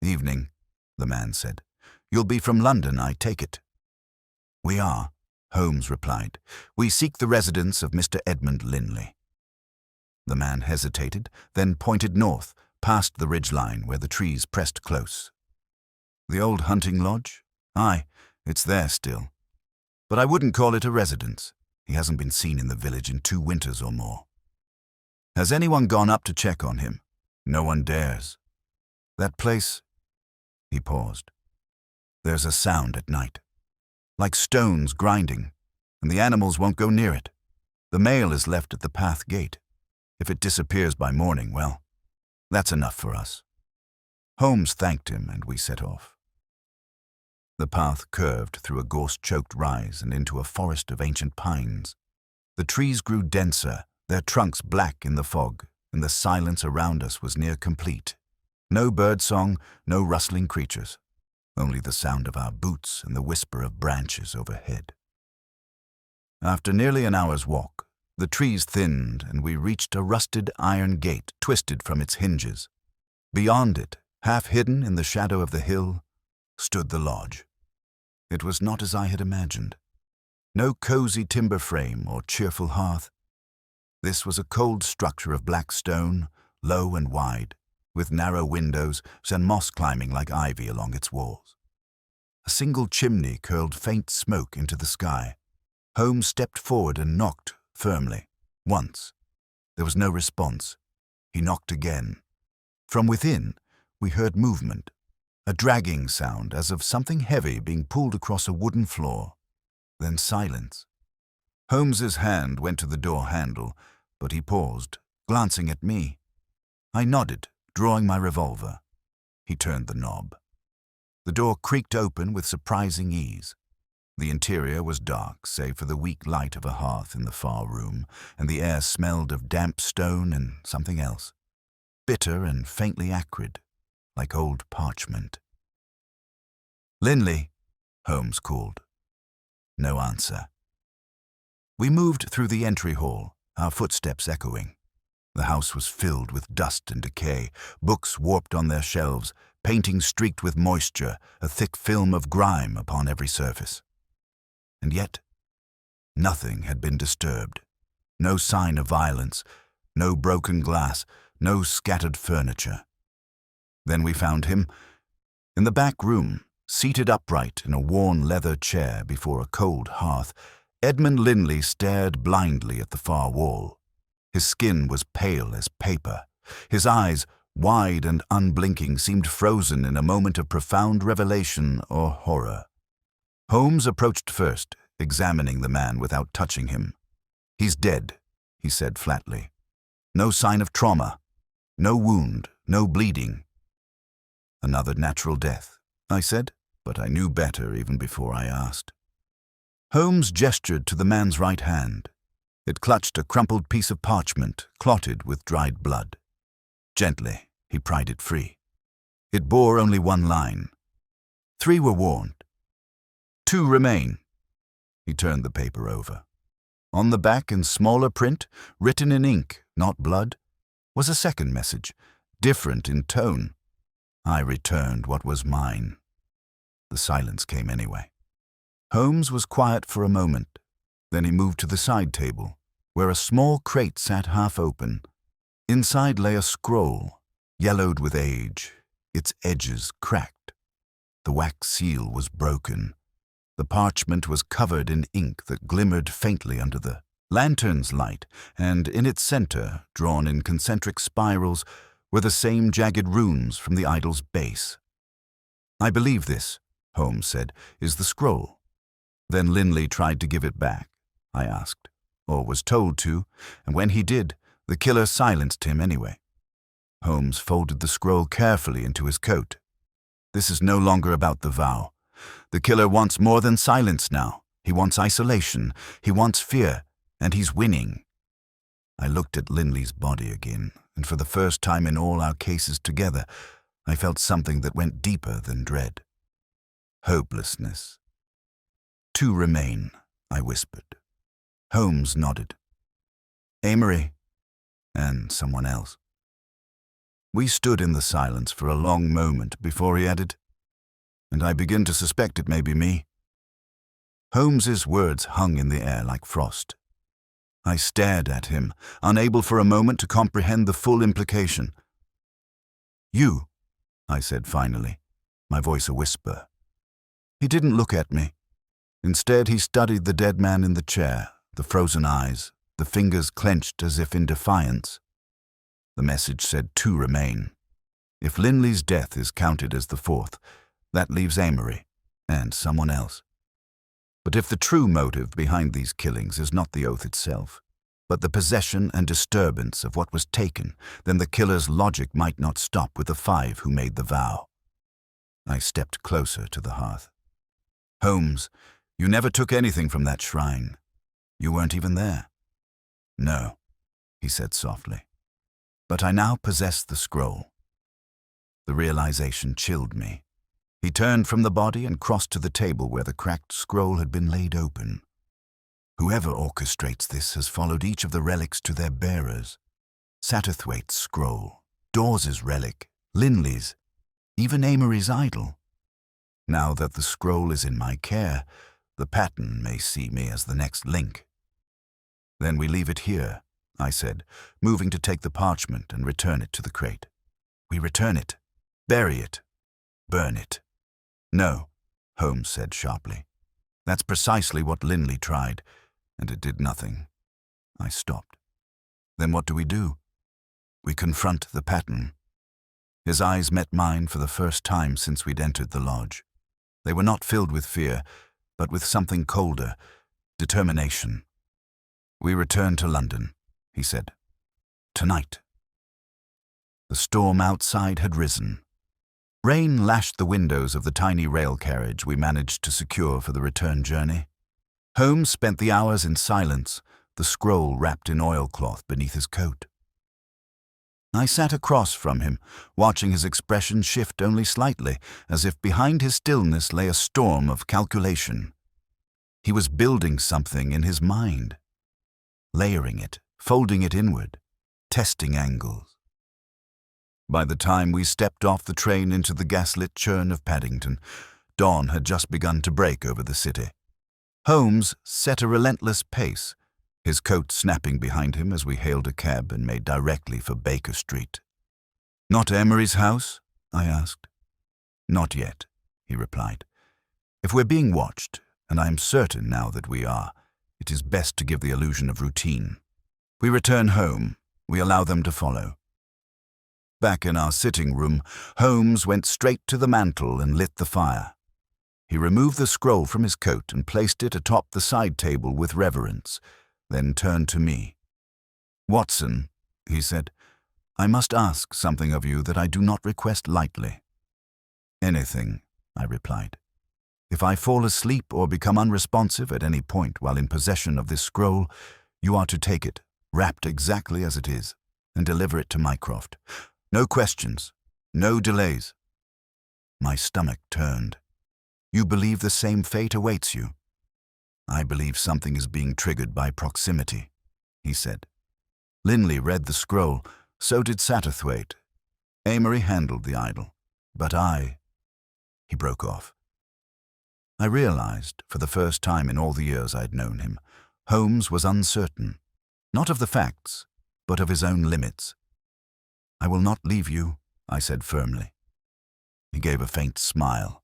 "Evening," the man said. "You'll be from London, I take it." "We are," Holmes replied. "We seek the residence of Mr. Edmund Linley." The man hesitated, then pointed north, past the ridgeline where the trees pressed close. The old hunting lodge? Aye, it's there still. But I wouldn't call it a residence. He hasn't been seen in the village in 2 winters or more. Has anyone gone up to check on him? No one dares. That place... He paused. There's a sound at night, like stones grinding, and the animals won't go near it. The mail is left at the path gate. If it disappears by morning, well, that's enough for us. Holmes thanked him, and we set off. The path curved through a gorse-choked rise and into a forest of ancient pines. The trees grew denser, their trunks black in the fog, and the silence around us was near complete. No birdsong, no rustling creatures, only the sound of our boots and the whisper of branches overhead. After nearly an hour's walk, the trees thinned and we reached a rusted iron gate twisted from its hinges. Beyond it, half hidden in the shadow of the hill, stood the lodge. It was not as I had imagined. No cozy timber frame or cheerful hearth. This was a cold structure of black stone, low and wide, with narrow windows and moss climbing like ivy along its walls. A single chimney curled faint smoke into the sky. Holmes stepped forward and knocked firmly. Once. There was no response. He knocked again. From within, we heard movement, a dragging sound as of something heavy being pulled across a wooden floor. Then silence. Holmes's hand went to the door handle, but he paused, glancing at me. I nodded, drawing my revolver. He turned the knob. The door creaked open with surprising ease. The interior was dark, save for the weak light of a hearth in the far room, and the air smelled of damp stone and something else, bitter and faintly acrid, like old parchment. "Linley," Holmes called. No answer. We moved through the entry hall, our footsteps echoing. The house was filled with dust and decay, books warped on their shelves, paintings streaked with moisture, a thick film of grime upon every surface. And yet, nothing had been disturbed. No sign of violence, no broken glass, no scattered furniture. Then we found him in the back room, seated upright in a worn leather chair before a cold hearth. Edmund Linley stared blindly at the far wall. His skin was pale as paper. His eyes, wide and unblinking, seemed frozen in a moment of profound revelation or horror. Holmes approached first, examining the man without touching him. "He's dead," he said flatly. "No sign of trauma. No wound, no bleeding." "Another natural death," I said, but I knew better even before I asked. Holmes gestured to the man's right hand. It clutched a crumpled piece of parchment, clotted with dried blood. Gently, he pried it free. It bore only one line. 3 were warned. 2 remain. He turned the paper over. On the back, in smaller print, written in ink, not blood, was a second message, different in tone. I returned what was mine. The silence came anyway. Holmes was quiet for a moment. Then he moved to the side table, where a small crate sat half open. Inside lay a scroll, yellowed with age, its edges cracked. The wax seal was broken. The parchment was covered in ink that glimmered faintly under the lantern's light, and in its center, drawn in concentric spirals, were the same jagged runes from the idol's base. "I believe this," Holmes said, "is the scroll." "Then Linley tried to give it back?" I asked, or was told to, and when he did, the killer silenced him anyway. Holmes folded the scroll carefully into his coat. "This is no longer about the vow. The killer wants more than silence now. He wants isolation. He wants fear, and he's winning." I looked at Linley's body again, and for the first time in all our cases together, I felt something that went deeper than dread. Hopelessness. 2 remain, I whispered. Holmes nodded. "Amory, and someone else." We stood in the silence for a long moment before he added, "And I begin to suspect it may be me." Holmes's words hung in the air like frost. I stared at him, unable for a moment to comprehend the full implication. You, I said finally, my voice a whisper. He didn't look at me. Instead, he studied the dead man in the chair, the frozen eyes, the fingers clenched as if in defiance. The message said 2 remain. If Linley's death is counted as the 4th, that leaves Amory and someone else. But if the true motive behind these killings is not the oath itself, but the possession and disturbance of what was taken, then the killer's logic might not stop with the 5 who made the vow. I stepped closer to the hearth. Holmes, you never took anything from that shrine. You weren't even there. No, he said softly. But I now possess the scroll. The realization chilled me. He turned from the body and crossed to the table where the cracked scroll had been laid open. Whoever orchestrates this has followed each of the relics to their bearers. Satterthwaite's scroll, Dawes's relic, Linley's, even Amory's idol. Now that the scroll is in my care, the pattern may see me as the next link. Then we leave it here, I said, moving to take the parchment and return it to the crate. We return it, bury it, burn it. No, Holmes said sharply. That's precisely what Linley tried, and it did nothing. I stopped. Then what do? We confront the pattern. His eyes met mine for the first time since we'd entered the lodge. They were not filled with fear, but with something colder, determination. We return to London, he said. Tonight. The storm outside had risen. Rain lashed the windows of the tiny rail carriage we managed to secure for the return journey. Holmes spent the hours in silence, the scroll wrapped in oilcloth beneath his coat. I sat across from him, watching his expression shift only slightly, as if behind his stillness lay a storm of calculation. He was building something in his mind, layering it, folding it inward, testing angles. By the time we stepped off the train into the gaslit churn of Paddington, dawn had just begun to break over the city. Holmes set a relentless pace, his coat snapping behind him as we hailed a cab and made directly for Baker Street. Not Amory's house? I asked. Not yet, he replied. If we're being watched, and I am certain now that we are, it is best to give the illusion of routine. We return home. We allow them to follow. Back in our sitting room, Holmes went straight to the mantel and lit the fire. He removed the scroll from his coat and placed it atop the side table with reverence, then turned to me. Watson, he said, I must ask something of you that I do not request lightly. Anything, I replied. If I fall asleep or become unresponsive at any point while in possession of this scroll, you are to take it, wrapped exactly as it is, and deliver it to Mycroft. No questions, no delays. My stomach turned. You believe the same fate awaits you? I believe something is being triggered by proximity, he said. Linley read the scroll, so did Satterthwaite. Amory handled the idol, but He broke off. I realized, for the first time in all the years I'd known him, Holmes was uncertain, not of the facts, but of his own limits. I will not leave you, I said firmly. He gave a faint smile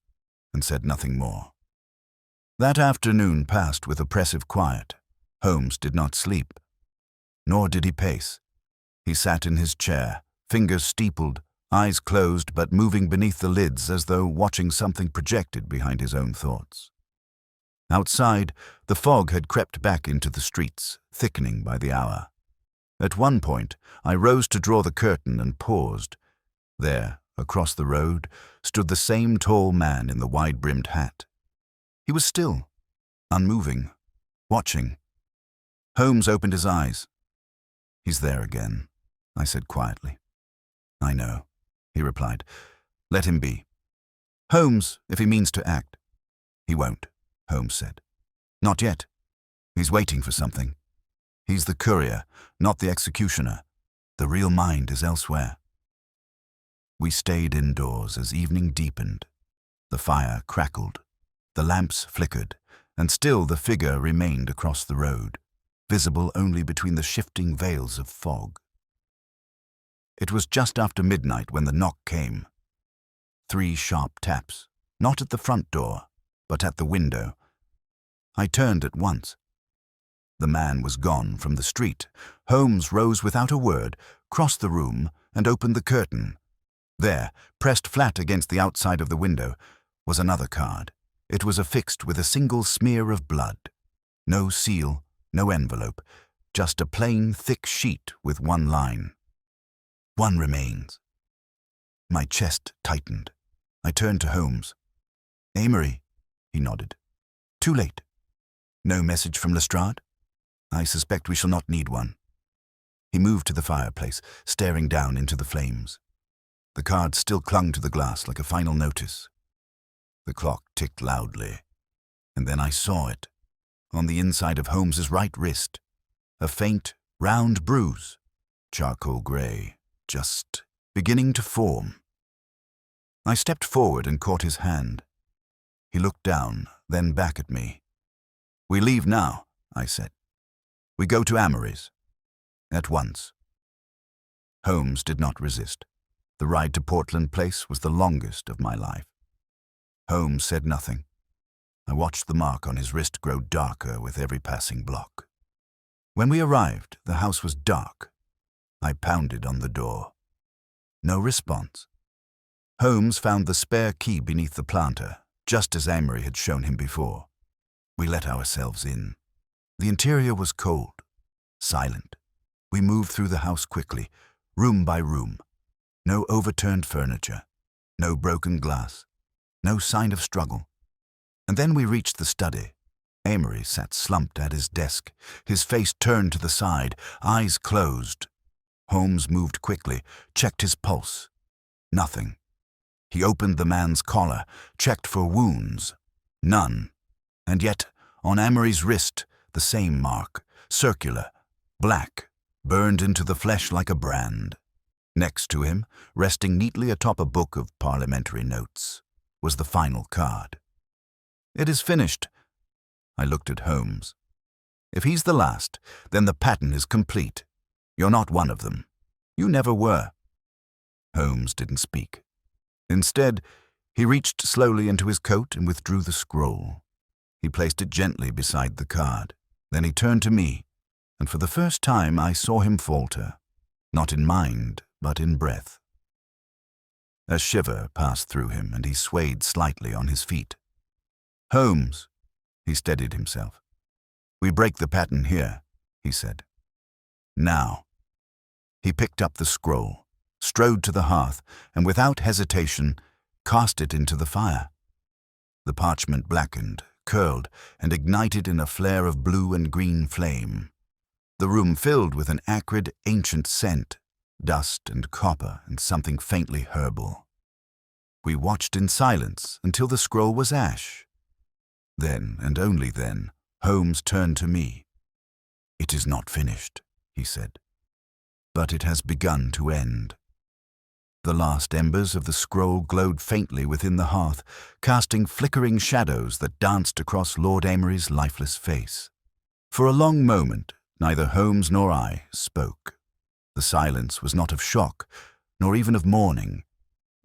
and said nothing more. That afternoon passed with oppressive quiet. Holmes did not sleep, nor did he pace. He sat in his chair, fingers steepled, eyes closed but moving beneath the lids as though watching something projected behind his own thoughts. Outside, the fog had crept back into the streets, thickening by the hour. At one point, I rose to draw the curtain and paused. There, across the road, stood the same tall man in the wide-brimmed hat. He was still, unmoving, watching. Holmes opened his eyes. He's there again, I said quietly. I know, he replied. Let him be. Holmes, if he means to act. He won't, Holmes said. Not yet. He's waiting for something. He's the courier, not the executioner. The real mind is elsewhere. We stayed indoors as evening deepened. The fire crackled. The lamps flickered, and still the figure remained across the road, visible only between the shifting veils of fog. It was just after midnight when the knock came. 3 sharp taps, not at the front door, but at the window. I turned at once. The man was gone from the street. Holmes rose without a word, crossed the room, and opened the curtain. There, pressed flat against the outside of the window, was another card. It was affixed with a single smear of blood. No seal, no envelope, just a plain, thick sheet with one line. "One remains." My chest tightened. I turned to Holmes. "Amory," he nodded. "Too late. No message from Lestrade? I suspect we shall not need one." He moved to the fireplace, staring down into the flames. The card still clung to the glass like a final notice. The clock ticked loudly, and then I saw it, on the inside of Holmes's right wrist, a faint, round bruise, charcoal grey, just beginning to form. I stepped forward and caught his hand. He looked down, then back at me. "We leave now," I said. "We go to Amory's. At once." Holmes did not resist. The ride to Portland Place was the longest of my life. Holmes said nothing. I watched the mark on his wrist grow darker with every passing block. When we arrived, the house was dark. I pounded on the door. No response. Holmes found the spare key beneath the planter, just as Amory had shown him before. We let ourselves in. The interior was cold, silent. We moved through the house quickly, room by room. No overturned furniture, no broken glass, no sign of struggle. And then we reached the study. Amory sat slumped at his desk, his face turned to the side, eyes closed. Holmes moved quickly, checked his pulse. Nothing. He opened the man's collar, checked for wounds. None. And yet, on Amory's wrist, the same mark, circular, black, burned into the flesh like a brand. Next to him, resting neatly atop a book of parliamentary notes, was the final card. "It is finished." I looked at Holmes. "If he's the last, then the pattern is complete. You're not one of them. You never were." Holmes didn't speak. Instead, he reached slowly into his coat and withdrew the scroll. He placed it gently beside the card. Then he turned to me, and for the first time I saw him falter, not in mind, but in breath. A shiver passed through him, and he swayed slightly on his feet. "Holmes," he steadied himself. "We break the pattern here," he said. "Now." He picked up the scroll, strode to the hearth, and without hesitation, cast it into the fire. The parchment blackened, curled, and ignited in a flare of blue and green flame. The room filled with an acrid, ancient scent, dust and copper and something faintly herbal. We watched in silence until the scroll was ash. Then, and only then, Holmes turned to me. "It is not finished," he said, "but it has begun to end." The last embers of the scroll glowed faintly within the hearth, casting flickering shadows that danced across Lord Amory's lifeless face. For a long moment, neither Holmes nor I spoke. The silence was not of shock, nor even of mourning.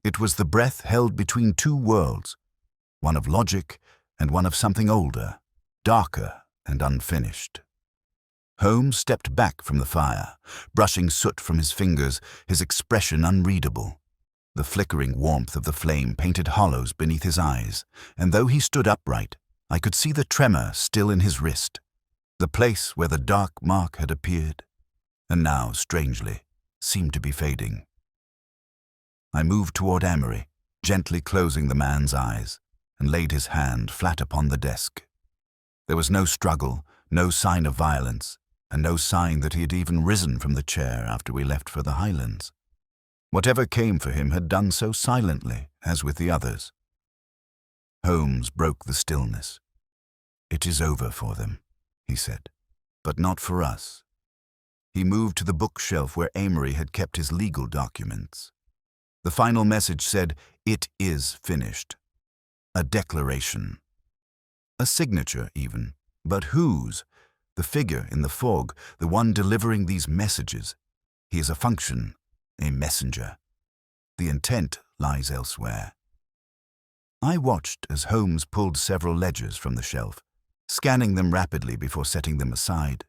It was the breath held between two worlds, one of logic and one of something older, darker and unfinished. Holmes stepped back from the fire, brushing soot from his fingers, his expression unreadable. The flickering warmth of the flame painted hollows beneath his eyes, and though he stood upright, I could see the tremor still in his wrist, the place where the dark mark had appeared, and now, strangely, seemed to be fading. I moved toward Amory, gently closing the man's eyes, and laid his hand flat upon the desk. There was no struggle, no sign of violence, and no sign that he had even risen from the chair after we left for the Highlands. Whatever came for him had done so silently, as with the others. Holmes broke the stillness. "It is over for them," he said, "but not for us." He moved to the bookshelf where Amory had kept his legal documents. The final message said, "It is finished." A declaration. A signature, even. But whose? The figure in the fog, the one delivering these messages. He is a function, a messenger. The intent lies elsewhere. I watched as Holmes pulled several ledgers from the shelf, scanning them rapidly before setting them aside.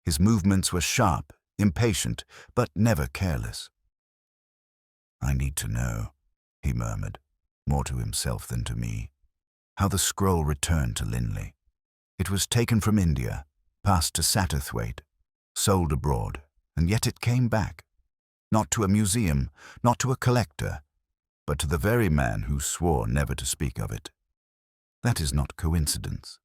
His movements were sharp, impatient, but never careless. "I need to know," he murmured, more to himself than to me, "how the scroll returned to Linley. It was taken from India, passed to Satterthwaite, sold abroad, and yet it came back. Not to a museum, not to a collector, but to the very man who swore never to speak of it. That is not coincidence."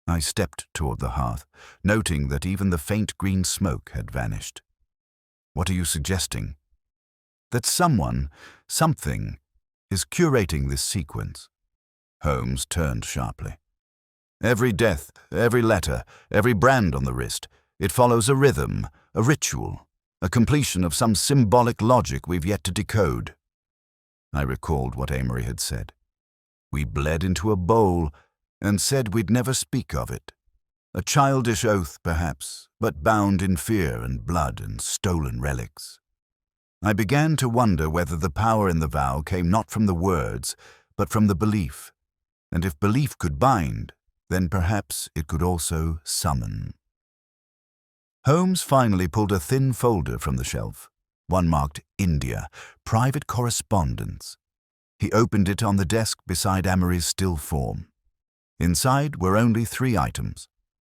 I stepped toward the hearth, noting that even the faint green smoke had vanished. "What are you suggesting?" "That someone, something, is curating this sequence." Holmes turned sharply. "Every death, every letter, every brand on the wrist, it follows a rhythm, a ritual, a completion of some symbolic logic we've yet to decode." I recalled what Amory had said. We bled into a bowl and said we'd never speak of it. A childish oath, perhaps, but bound in fear and blood and stolen relics. I began to wonder whether the power in the vow came not from the words, but from the belief. And if belief could bind, then perhaps it could also summon. Holmes finally pulled a thin folder from the shelf, one marked India, Private Correspondence. He opened it on the desk beside Amory's still form. Inside were only 3 items.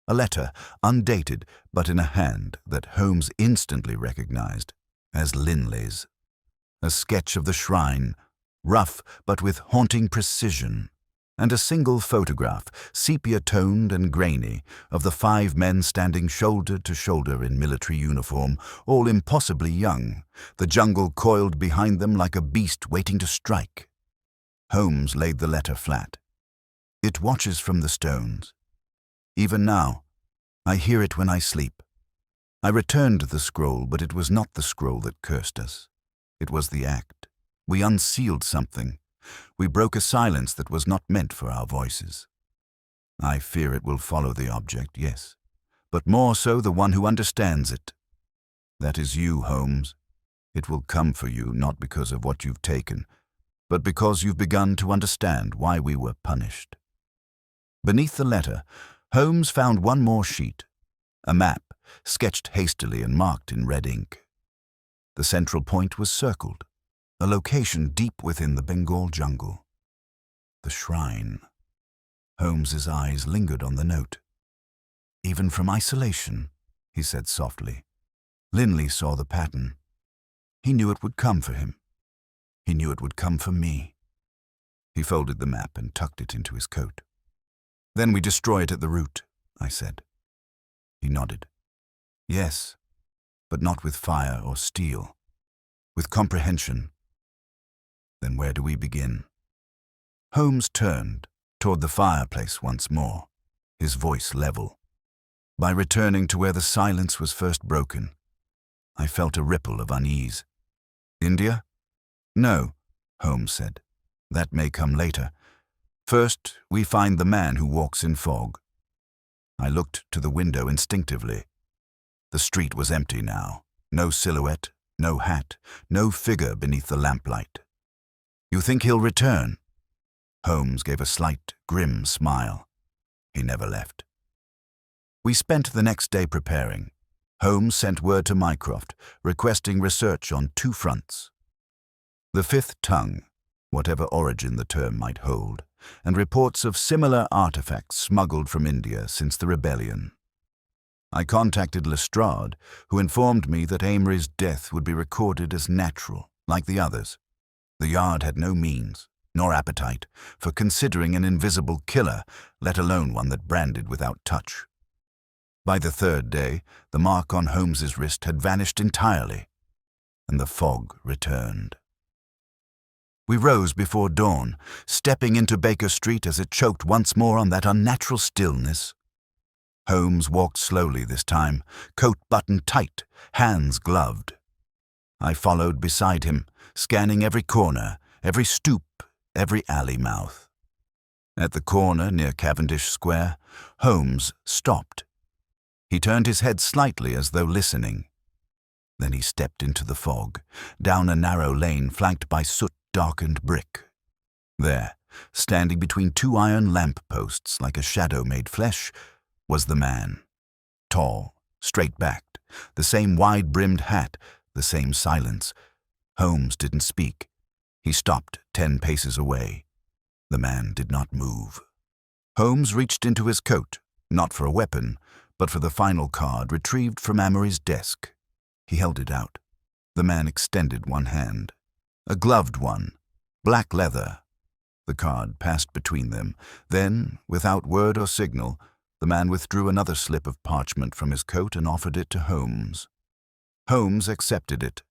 A letter, undated, but in a hand that Holmes instantly recognized as Linley's. A sketch of the shrine, rough but with haunting precision, and a single photograph, sepia-toned and grainy, of the 5 men standing shoulder to shoulder in military uniform, all impossibly young, the jungle coiled behind them like a beast waiting to strike. Holmes laid the letter flat. "It watches from the stones. Even now, I hear it when I sleep. I returned the scroll, but it was not the scroll that cursed us. It was the act. We unsealed something. We broke a silence that was not meant for our voices. I fear it will follow the object, yes, but more so the one who understands it. That is you, Holmes. It will come for you not because of what you've taken, but because you've begun to understand why we were punished." Beneath the letter, Holmes found one more sheet, a map, sketched hastily and marked in red ink. The central point was circled, a location deep within the Bengal jungle. The shrine. Holmes's eyes lingered on the note. "Even from isolation," he said softly, "Linley saw the pattern. He knew it would come for him. He knew it would come for me." He folded the map and tucked it into his coat. "Then we destroy it at the root," I said. He nodded. "Yes, but not with fire or steel. With comprehension." "Then where do we begin?" Holmes turned toward the fireplace once more, his voice level. By returning to where the silence was first broken, I felt a ripple of unease. "India?" "No," Holmes said. "That may come later. First, we find the man who walks in fog." I looked to the window instinctively. The street was empty now. No silhouette, no hat, no figure beneath the lamplight. "You think he'll return?" Holmes gave a slight, grim smile. He never left. We spent the next day preparing. Holmes sent word to Mycroft, requesting research on 2 fronts. The 5th tongue, whatever origin the term might hold, and reports of similar artifacts smuggled from India since the rebellion. I contacted Lestrade, who informed me that Amory's death would be recorded as natural, like the others. The Yard had no means, nor appetite, for considering an invisible killer, let alone one that branded without touch. By the 3rd day, the mark on Holmes's wrist had vanished entirely, and the fog returned. We rose before dawn, stepping into Baker Street as it choked once more on that unnatural stillness. Holmes walked slowly this time, coat buttoned tight, hands gloved. I followed beside him, scanning every corner, every stoop, every alley mouth. At the corner near Cavendish Square, Holmes stopped. He turned his head slightly as though listening. Then he stepped into the fog, down a narrow lane flanked by soot-darkened brick. There, standing between two iron lamp-posts like a shadow made flesh, was the man. Tall, straight-backed, the same wide-brimmed hat, the same silence. Holmes didn't speak. He stopped 10 paces away. The man did not move. Holmes reached into his coat, not for a weapon, but for the final card retrieved from Amory's desk. He held it out. The man extended one hand. A gloved one, black leather. The card passed between them. Then, without word or signal, the man withdrew another slip of parchment from his coat and offered it to Holmes. Holmes accepted it.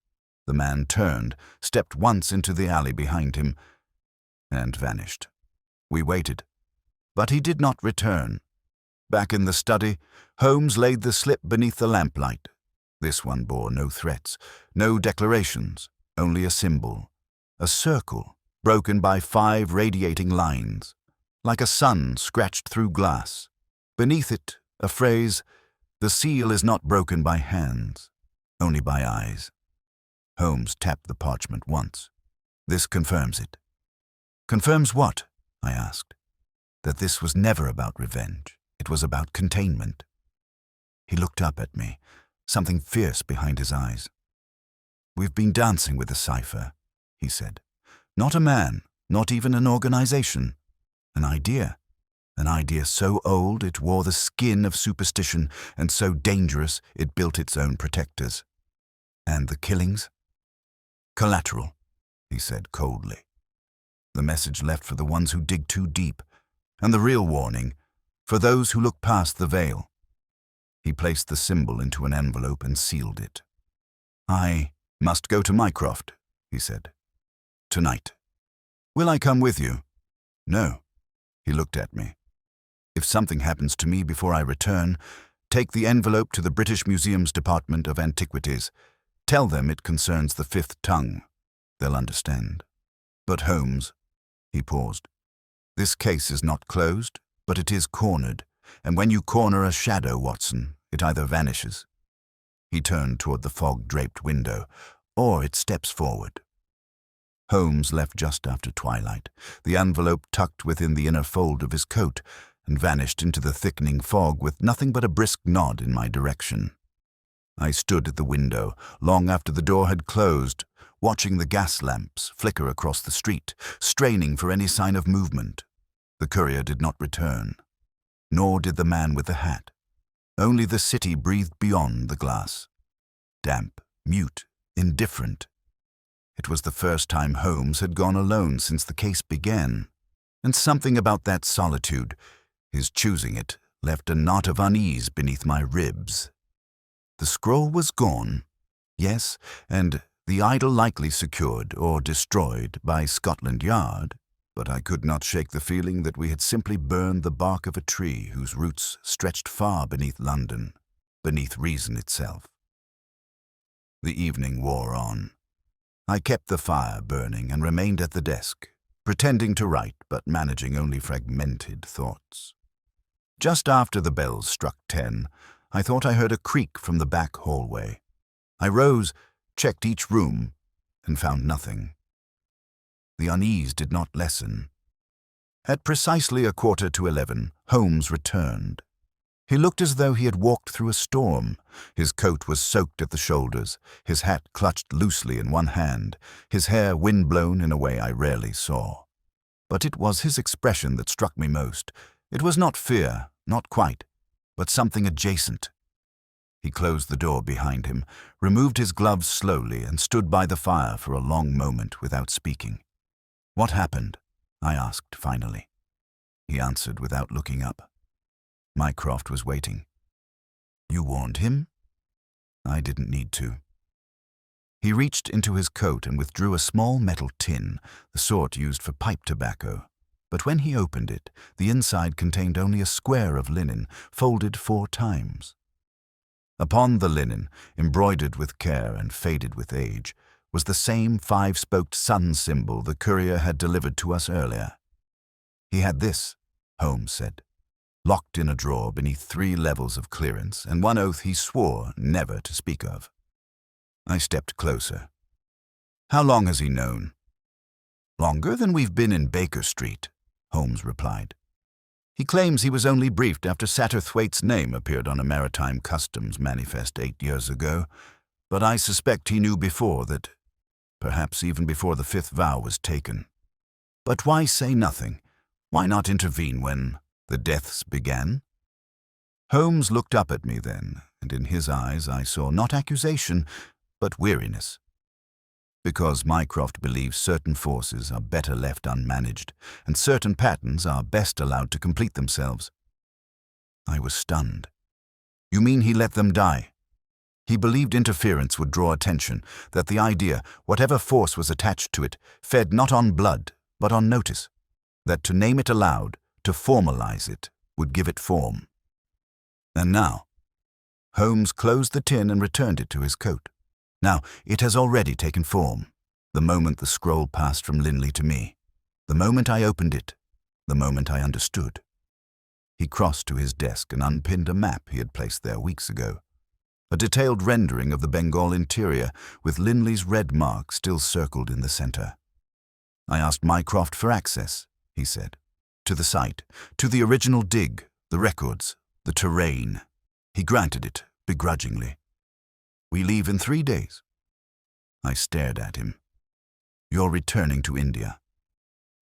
The man turned, stepped once into the alley behind him, and vanished. We waited, but he did not return. Back in the study, Holmes laid the slip beneath the lamplight. This one bore no threats, no declarations, only a symbol, a circle broken by 5 radiating lines, like a sun scratched through glass. Beneath it, a phrase, "The seal is not broken by hands, only by eyes." Holmes tapped the parchment once. "This confirms it." "Confirms what?" I asked. "That this was never about revenge. It was about containment." He looked up at me, something fierce behind his eyes. "We've been dancing with a cipher," he said. "Not a man, not even an organization. An idea. An idea so old it wore the skin of superstition and so dangerous it built its own protectors. And the killings? Collateral," he said coldly. "The message left for the ones who dig too deep, and the real warning, for those who look past the veil." He placed the symbol into an envelope and sealed it. "I must go to Mycroft," he said. "Tonight. Will I come with you?" "No." He looked at me. "If something happens to me before I return, take the envelope to the British Museum's Department of Antiquities. Tell them it concerns the 5th tongue. They'll understand." "But Holmes," he paused, "this case is not closed, but it is cornered. And when you corner a shadow, Watson, it either vanishes." He turned toward the fog-draped window, or it steps forward. Holmes left just after twilight, the envelope tucked within the inner fold of his coat, and vanished into the thickening fog with nothing but a brisk nod in my direction. I stood at the window, long after the door had closed, watching the gas lamps flicker across the street, straining for any sign of movement. The courier did not return, nor did the man with the hat. Only the city breathed beyond the glass. Damp, mute, indifferent. It was the first time Holmes had gone alone since the case began, and something about that solitude, his choosing it, left a knot of unease beneath my ribs. The scroll was gone, yes, and the idol likely secured or destroyed by Scotland Yard, but I could not shake the feeling that we had simply burned the bark of a tree whose roots stretched far beneath London, beneath reason itself. The evening wore on. I kept the fire burning and remained at the desk, pretending to write but managing only fragmented thoughts. Just after the bells struck 10, I thought I heard a creak from the back hallway. I rose, checked each room, and found nothing. The unease did not lessen. At precisely 11:15, Holmes returned. He looked as though he had walked through a storm. His coat was soaked at the shoulders, his hat clutched loosely in one hand, his hair wind-blown in a way I rarely saw. But it was his expression that struck me most. It was not fear, not quite, but something adjacent. He closed the door behind him, removed his gloves slowly, and stood by the fire for a long moment without speaking. "What happened?" I asked finally. He answered without looking up. Mycroft was waiting. "You warned him?" "I didn't need to." He reached into his coat and withdrew a small metal tin, the sort used for pipe tobacco. But when he opened it, the inside contained only a square of linen, folded 4 times. Upon the linen, embroidered with care and faded with age, was the same 5-spoked sun symbol the courier had delivered to us earlier. "He had this," Holmes said, "locked in a drawer beneath 3 levels of clearance, and one oath he swore never to speak of." I stepped closer. How long has he known? Longer than we've been in Baker Street, Holmes replied. He claims he was only briefed after Satterthwaite's name appeared on a maritime customs manifest 8 years ago, but I suspect he knew before that, perhaps even before the fifth vow was taken. But why say nothing? Why not intervene when the deaths began? Holmes looked up at me then, and in his eyes I saw not accusation, but weariness. Because Mycroft believes certain forces are better left unmanaged, and certain patterns are best allowed to complete themselves. I was stunned. You mean he let them die? He believed interference would draw attention, that the idea, whatever force was attached to it, fed not on blood, but on notice, that to name it aloud, to formalize it, would give it form. And now, Holmes closed the tin and returned it to his coat. Now, it has already taken form, the moment the scroll passed from Linley to me, the moment I opened it, the moment I understood. He crossed to his desk and unpinned a map he had placed there weeks ago, a detailed rendering of the Bengal interior with Linley's red mark still circled in the center. I asked Mycroft for access, he said, to the site, to the original dig, the records, the terrain. He granted it, begrudgingly. We leave in 3 days. I stared at him. You're returning to India.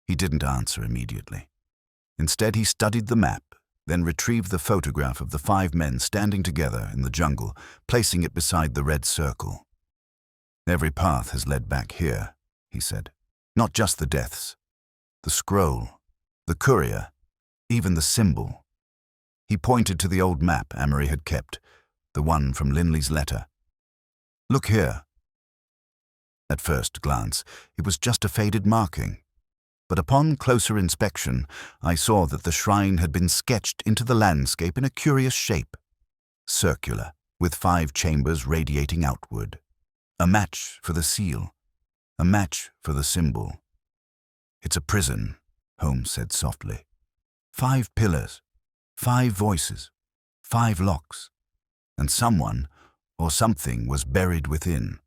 He didn't answer immediately. Instead, he studied the map, then retrieved the photograph of the 5 men standing together in the jungle, placing it beside the red circle. Every path has led back here, he said. Not just the deaths. The scroll, the courier, even the symbol. He pointed to the old map Amory had kept, the one from Linley's letter. Look here. At first glance, it was just a faded marking. But upon closer inspection, I saw that the shrine had been sketched into the landscape in a curious shape. Circular, with 5 chambers radiating outward. A match for the seal. A match for the symbol. It's a prison, Holmes said softly. 5 pillars. 5 voices. 5 locks. And someone, or something, was buried within.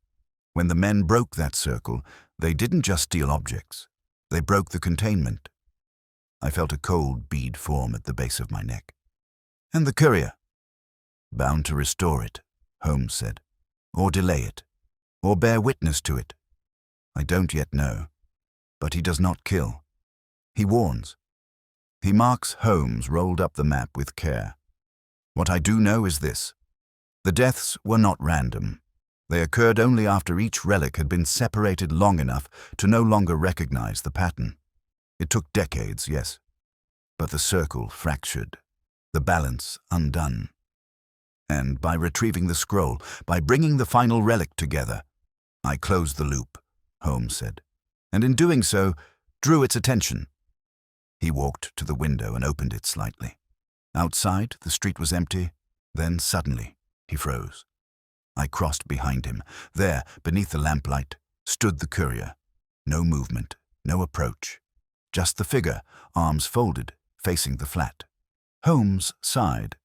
When the men broke that circle, they didn't just steal objects. They broke the containment. I felt a cold bead form at the base of my neck. And the courier? Bound to restore it, Holmes said. Or delay it. Or bear witness to it. I don't yet know. But he does not kill. He warns. He marks Holmes rolled up the map with care. What I do know is this. The deaths were not random. They occurred only after each relic had been separated long enough to no longer recognize the pattern. It took decades, yes, but the circle fractured, the balance undone. And by retrieving the scroll, by bringing the final relic together, I closed the loop, Holmes said, and in doing so, drew its attention. He walked to the window and opened it slightly. Outside, the street was empty. Then suddenly, he froze. I crossed behind him. There, beneath the lamplight, stood the courier. No movement, no approach. Just the figure, arms folded, facing the flat. Holmes sighed.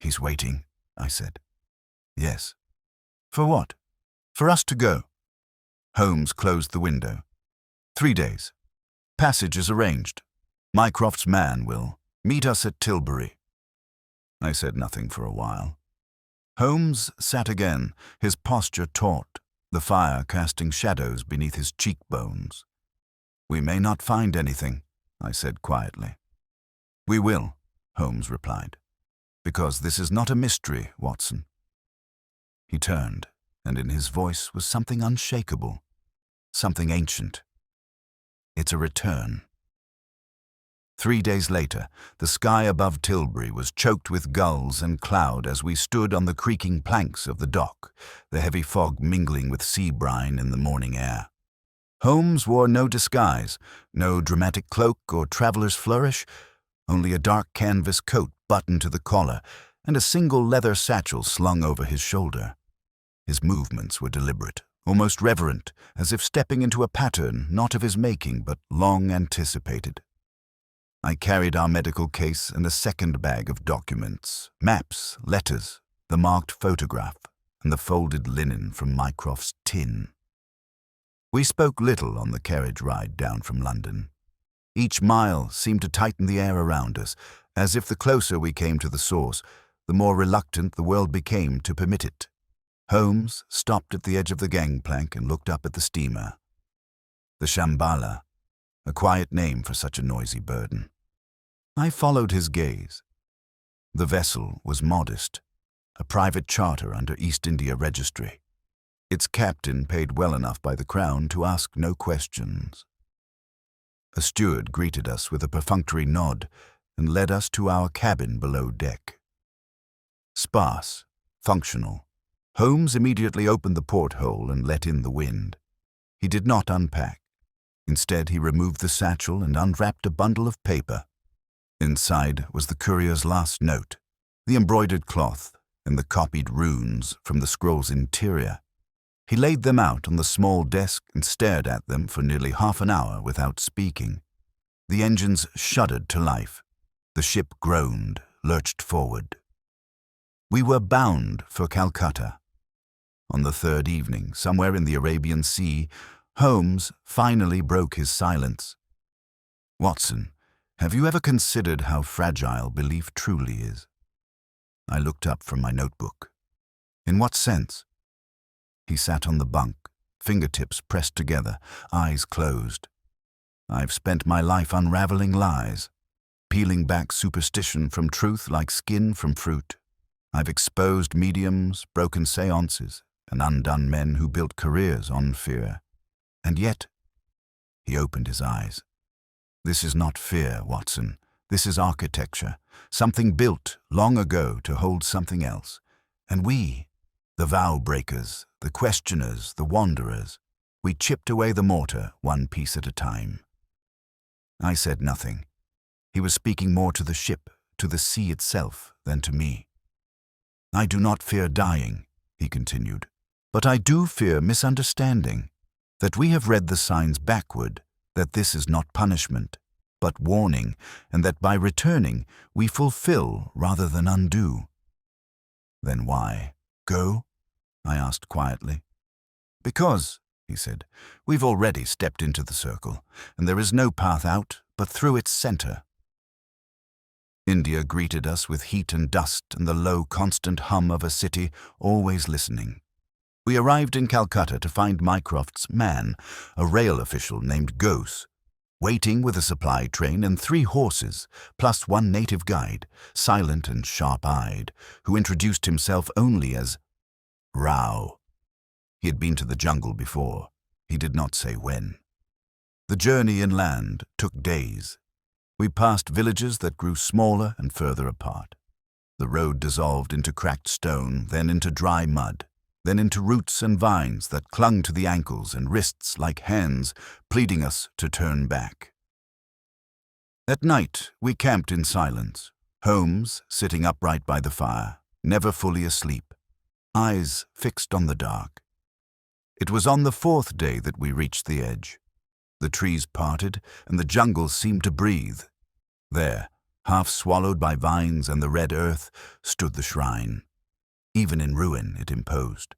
He's waiting, I said. Yes. For what? For us to go. Holmes closed the window. 3 days. Passage is arranged. Mycroft's man will meet us at Tilbury. I said nothing for a while. Holmes sat again, his posture taut, the fire casting shadows beneath his cheekbones. We may not find anything, I said quietly. We will, Holmes replied, because this is not a mystery, Watson. He turned, and in his voice was something unshakable, something ancient. It's a return. 3 days later, the sky above Tilbury was choked with gulls and cloud as we stood on the creaking planks of the dock, the heavy fog mingling with sea brine in the morning air. Holmes wore no disguise, no dramatic cloak or traveler's flourish, only a dark canvas coat buttoned to the collar and a single leather satchel slung over his shoulder. His movements were deliberate, almost reverent, as if stepping into a pattern not of his making but long anticipated. I carried our medical case and a second bag of documents, maps, letters, the marked photograph, and the folded linen from Mycroft's tin. We spoke little on the carriage ride down from London. Each mile seemed to tighten the air around us, as if the closer we came to the source, the more reluctant the world became to permit it. Holmes stopped at the edge of the gangplank and looked up at the steamer. The Shambhala, a quiet name for such a noisy burden. I followed his gaze. The vessel was modest, a private charter under East India Registry. Its captain paid well enough by the Crown to ask no questions. A steward greeted us with a perfunctory nod and led us to our cabin below deck. Sparse, functional, Holmes immediately opened the porthole and let in the wind. He did not unpack. Instead, he removed the satchel and unwrapped a bundle of paper. Inside was the courier's last note, the embroidered cloth, and the copied runes from the scroll's interior. He laid them out on the small desk and stared at them for nearly half an hour without speaking. The engines shuddered to life. The ship groaned, lurched forward. We were bound for Calcutta. On the third evening, somewhere in the Arabian Sea, Holmes finally broke his silence. "Watson, have you ever considered how fragile belief truly is?" I looked up from my notebook. "In what sense?" He sat on the bunk, fingertips pressed together, eyes closed. "I've spent my life unraveling lies, peeling back superstition from truth like skin from fruit. I've exposed mediums, broken seances, and undone men who built careers on fear. And yet," he opened his eyes, "this is not fear, Watson. This is architecture, something built long ago to hold something else. And we, the vow breakers, the questioners, the wanderers, we chipped away the mortar one piece at a time." I said nothing. He was speaking more to the ship, to the sea itself, than to me. "I do not fear dying," he continued, "but I do fear misunderstanding, that we have read the signs backward, that this is not punishment, but warning, and that by returning we fulfill rather than undo." "Then why go?" I asked quietly. "Because," he said, "we've already stepped into the circle, and there is no path out but through its center." India greeted us with heat and dust and the low, constant hum of a city always listening. We arrived in Calcutta to find Mycroft's man, a rail official named Ghose, waiting with a supply train and 3 horses, plus 1 native guide, silent and sharp-eyed, who introduced himself only as Rao. He had been to the jungle before. He did not say when. The journey inland took days. We passed villages that grew smaller and further apart. The road dissolved into cracked stone, then into dry mud, then into roots and vines that clung to the ankles and wrists like hands, pleading us to turn back. At night, we camped in silence, Holmes sitting upright by the fire, never fully asleep, eyes fixed on the dark. It was on the 4th day that we reached the edge. The trees parted, and the jungle seemed to breathe. There, half swallowed by vines and the red earth, stood the shrine. Even in ruin it imposed.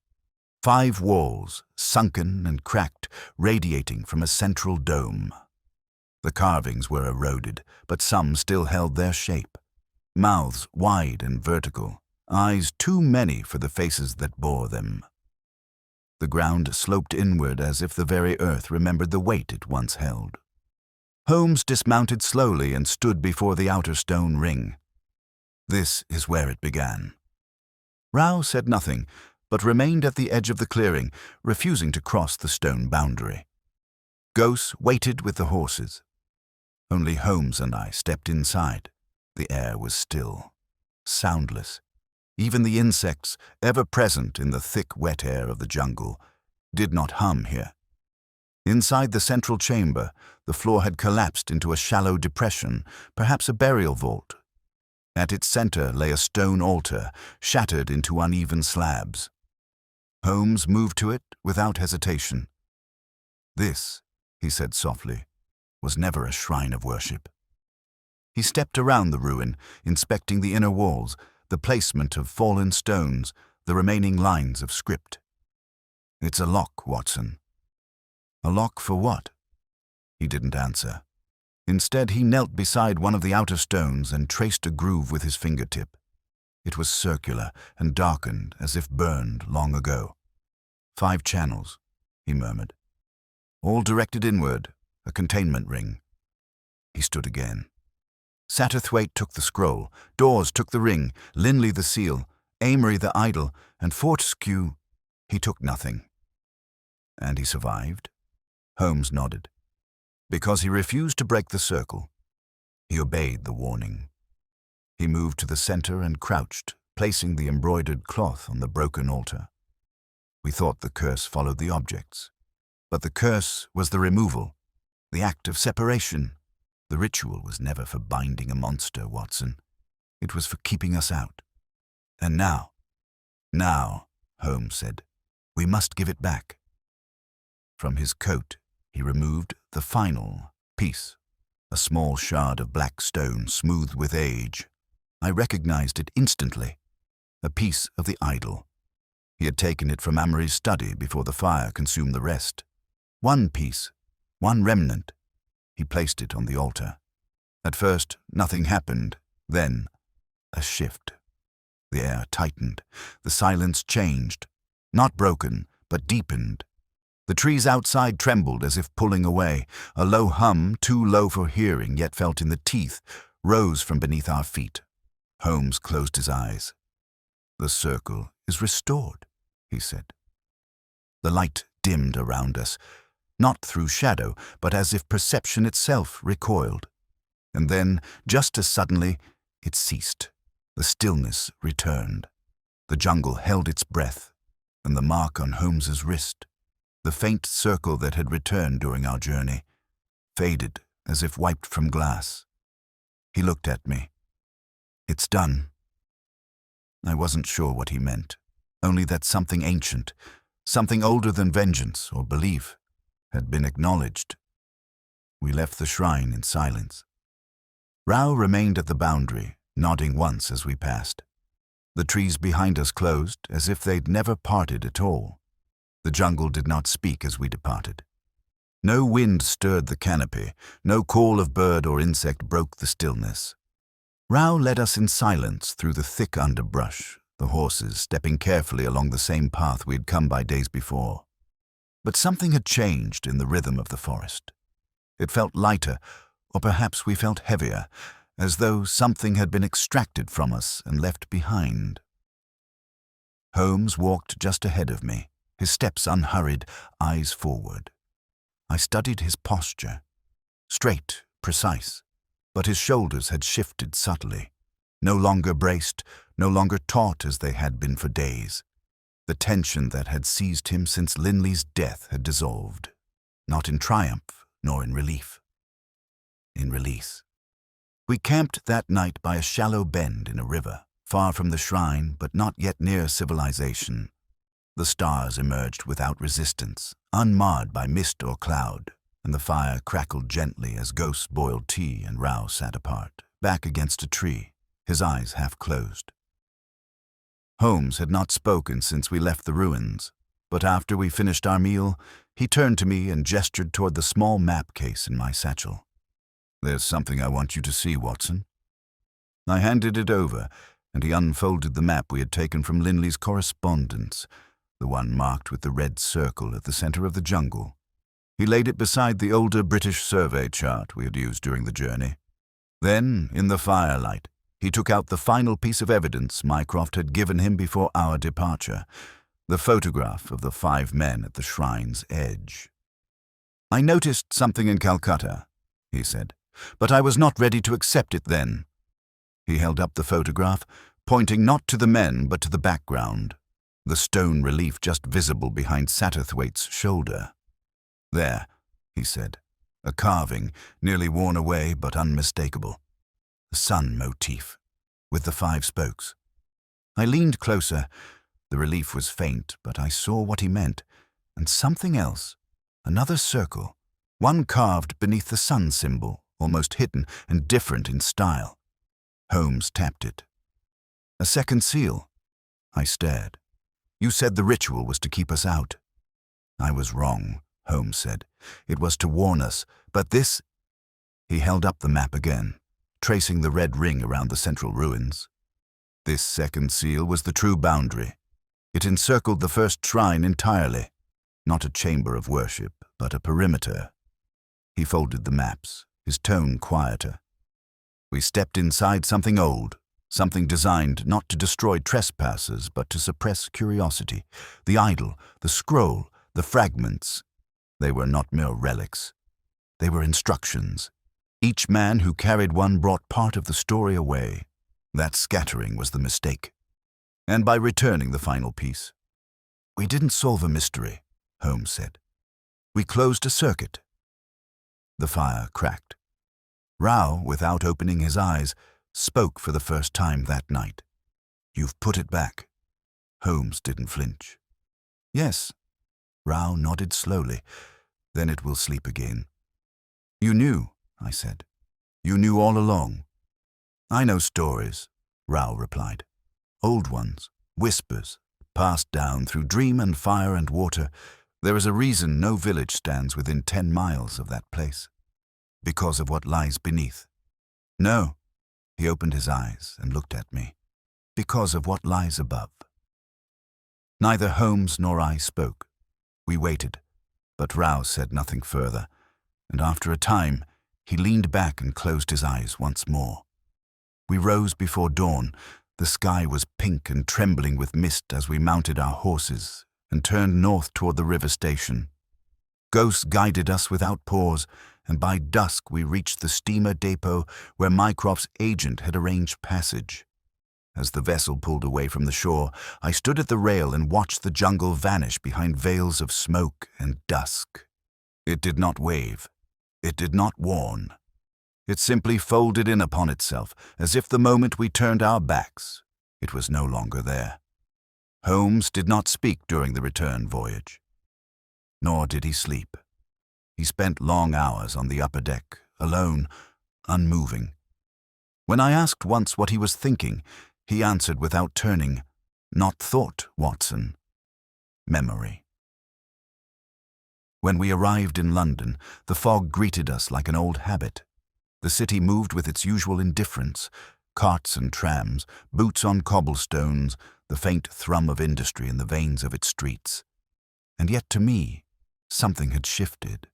5 walls, sunken and cracked, radiating from a central dome. The carvings were eroded, but some still held their shape. Mouths wide and vertical, eyes too many for the faces that bore them. The ground sloped inward as if the very earth remembered the weight it once held. Holmes dismounted slowly and stood before the outer stone ring. "This is where it began." Rao said nothing, but remained at the edge of the clearing, refusing to cross the stone boundary. Ghose waited with the horses. Only Holmes and I stepped inside. The air was still, soundless. Even the insects, ever present in the thick, wet air of the jungle, did not hum here. Inside the central chamber, the floor had collapsed into a shallow depression, perhaps a burial vault. At its center lay a stone altar, shattered into uneven slabs. Holmes moved to it without hesitation. "This," he said softly, "was never a shrine of worship." He stepped around the ruin, inspecting the inner walls, the placement of fallen stones, the remaining lines of script. "It's a lock, Watson." "A lock for what?" He didn't answer. Instead, he knelt beside one of the outer stones and traced a groove with his fingertip. It was circular and darkened as if burned long ago. 5 channels, he murmured. All directed inward, a containment ring. He stood again. Satterthwaite took the scroll, Dawes took the ring, Linley the seal, Amory the idol, and Fortescue, he took nothing. And he survived? Holmes nodded. Because he refused to break the circle. He obeyed the warning. He moved to the center and crouched, placing the embroidered cloth on the broken altar. We thought the curse followed the objects. But the curse was the removal, the act of separation. The ritual was never for binding a monster, Watson. It was for keeping us out. And now, Holmes said, we must give it back. From his coat, he removed the final piece, a small shard of black stone smoothed with age. I recognized it instantly, a piece of the idol. He had taken it from Amory's study before the fire consumed the rest. One piece, one remnant. He placed it on the altar. At first, nothing happened. Then, a shift. The air tightened. The silence changed. Not broken, but deepened. The trees outside trembled as if pulling away. A low hum, too low for hearing, yet felt in the teeth, rose from beneath our feet. Holmes closed his eyes. "The circle is restored," he said. The light dimmed around us, not through shadow, but as if perception itself recoiled. And then, just as suddenly, it ceased. The stillness returned. The jungle held its breath, and the mark on Holmes's wrist, the faint circle that had returned during our journey, faded as if wiped from glass. He looked at me. "It's done." I wasn't sure what he meant, only that something ancient, something older than vengeance or belief, had been acknowledged. We left the shrine in silence. Rao remained at the boundary, nodding once as we passed. The trees behind us closed, as if they'd never parted at all. The jungle did not speak as we departed. No wind stirred the canopy, no call of bird or insect broke the stillness. Rao led us in silence through the thick underbrush, the horses stepping carefully along the same path we had come by days before. But something had changed in the rhythm of the forest. It felt lighter, or perhaps we felt heavier, as though something had been extracted from us and left behind. Holmes walked just ahead of me, his steps unhurried, eyes forward. I studied his posture. Straight, precise, but his shoulders had shifted subtly, no longer braced, no longer taut as they had been for days. The tension that had seized him since Linley's death had dissolved, not in triumph nor in relief. In release. We camped that night by a shallow bend in a river, far from the shrine but not yet near civilization. The stars emerged without resistance, unmarred by mist or cloud, and the fire crackled gently as ghosts boiled tea and Rao sat apart, back against a tree, his eyes half closed. Holmes had not spoken since we left the ruins, but after we finished our meal, he turned to me and gestured toward the small map case in my satchel. "There's something I want you to see, Watson." I handed it over, and he unfolded the map we had taken from Linley's correspondence, the one marked with the red circle at the center of the jungle. He laid it beside the older British survey chart we had used during the journey. Then, in the firelight, he took out the final piece of evidence Mycroft had given him before our departure, the photograph of the 5 men at the shrine's edge. "I noticed something in Calcutta," he said, "but I was not ready to accept it then." He held up the photograph, pointing not to the men but to the background, the stone relief just visible behind Satterthwaite's shoulder. "There," he said, "a carving, nearly worn away but unmistakable. The sun motif, with the 5 spokes." I leaned closer. The relief was faint, but I saw what he meant, and something else, another circle, one carved beneath the sun symbol, almost hidden and different in style. Holmes tapped it. "A second seal." I stared. You said the ritual was to keep us out. I was wrong, Holmes said. It was to warn us, but this... He held up the map again, tracing the red ring around the central ruins. This second seal was the true boundary. It encircled the first shrine entirely, not a chamber of worship, but a perimeter. He folded the maps, his tone quieter. We stepped inside something old, something designed not to destroy trespassers, but to suppress curiosity. The idol, the scroll, the fragments, they were not mere relics. They were instructions. Each man who carried one brought part of the story away. That scattering was the mistake. And by returning the final piece, we didn't solve a mystery, Holmes said. We closed a circuit. The fire cracked. Rao, without opening his eyes, spoke for the first time that night. You've put it back. Holmes didn't flinch. Yes. Rao nodded slowly. Then it will sleep again. You knew, I said. You knew all along. I know stories, Rao replied. Old ones, whispers, passed down through dream and fire and water. There is a reason no village stands within 10 miles of that place. Because of what lies beneath. No, he opened his eyes and looked at me. Because of what lies above. Neither Holmes nor I spoke. We waited, but Rao said nothing further, and after a time, he leaned back and closed his eyes once more. We rose before dawn. The sky was pink and trembling with mist as we mounted our horses and turned north toward the river station. Ghosts guided us without pause, and by dusk we reached the steamer depot where Mycroft's agent had arranged passage. As the vessel pulled away from the shore, I stood at the rail and watched the jungle vanish behind veils of smoke and dusk. It did not wave. It did not warn. It simply folded in upon itself, as if the moment we turned our backs, it was no longer there. Holmes did not speak during the return voyage. Nor did he sleep. He spent long hours on the upper deck, alone, unmoving. When I asked once what he was thinking, he answered without turning, "Not thought, Watson. Memory." When we arrived in London, the fog greeted us like an old habit. The city moved with its usual indifference, carts and trams, boots on cobblestones, the faint thrum of industry in the veins of its streets. And yet to me, something had shifted.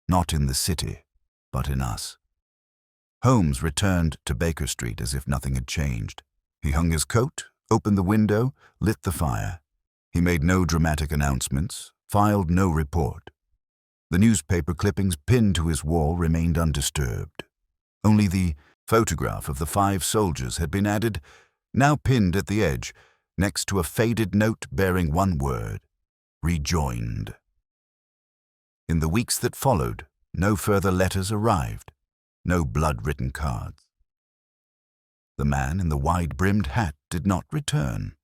Not in the city, but in us. Holmes returned to Baker Street as if nothing had changed. He hung his coat, opened the window, lit the fire. He made no dramatic announcements, filed no report. The newspaper clippings pinned to his wall remained undisturbed. Only the photograph of the 5 soldiers had been added, now pinned at the edge, next to a faded note bearing one word, "Rejoined." In the weeks that followed, no further letters arrived, no blood-written cards. The man in the wide-brimmed hat did not return.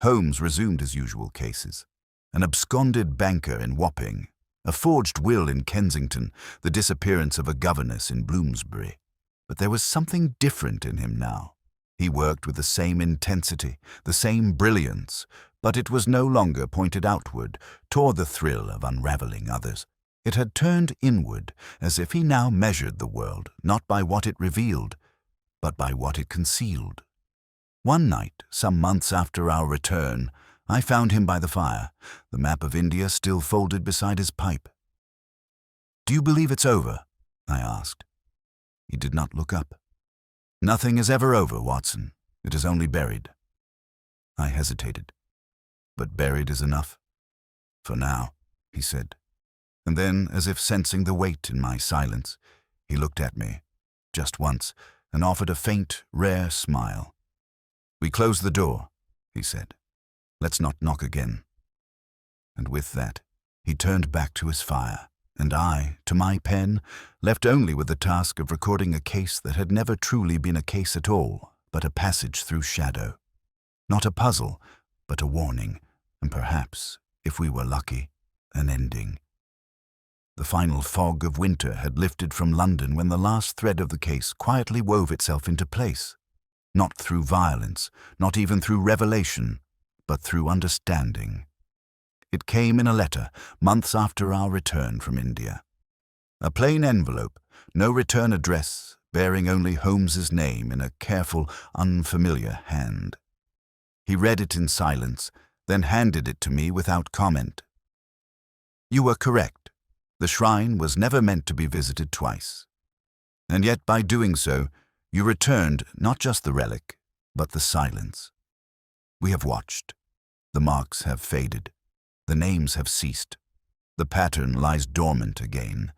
Holmes resumed his usual cases. An absconded banker in Wapping, a forged will in Kensington, the disappearance of a governess in Bloomsbury. But there was something different in him now. He worked with the same intensity, the same brilliance, but it was no longer pointed outward, toward the thrill of unraveling others. It had turned inward, as if he now measured the world, not by what it revealed, but by what it concealed. One night, some months after our return, I found him by the fire, the map of India still folded beside his pipe. "Do you believe it's over?" I asked. He did not look up. "Nothing is ever over, Watson. It is only buried." I hesitated. "But buried is enough." "For now," he said. And then, as if sensing the weight in my silence, he looked at me, just once, and offered a faint, rare smile. "We close the door," he said. "Let's not knock again." And with that, he turned back to his fire, and I, to my pen, left only with the task of recording a case that had never truly been a case at all, but a passage through shadow. Not a puzzle, but a warning, and perhaps, if we were lucky, an ending. The final fog of winter had lifted from London when the last thread of the case quietly wove itself into place. Not through violence, not even through revelation, but through understanding. It came in a letter, months after our return from India. A plain envelope, no return address, bearing only Holmes's name in a careful, unfamiliar hand. He read it in silence, then handed it to me without comment. "You were correct. The shrine was never meant to be visited twice. And yet by doing so, you returned not just the relic, but the silence. We have watched. The marks have faded. The names have ceased. The pattern lies dormant again.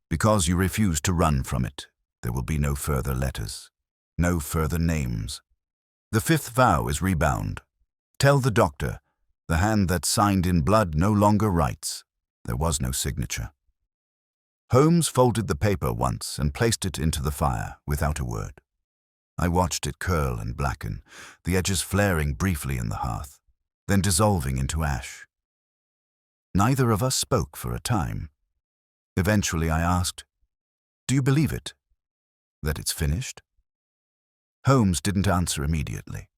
Because you refuse to run from it, there will be no further letters, no further names. The fifth vow is rebound. Tell the doctor, the hand that signed in blood no longer writes. There was no signature." Holmes folded the paper once and placed it into the fire without a word. I watched it curl and blacken, the edges flaring briefly in the hearth, then dissolving into ash. Neither of us spoke for a time. Eventually I asked, "Do you believe it? That it's finished?" Holmes didn't answer immediately.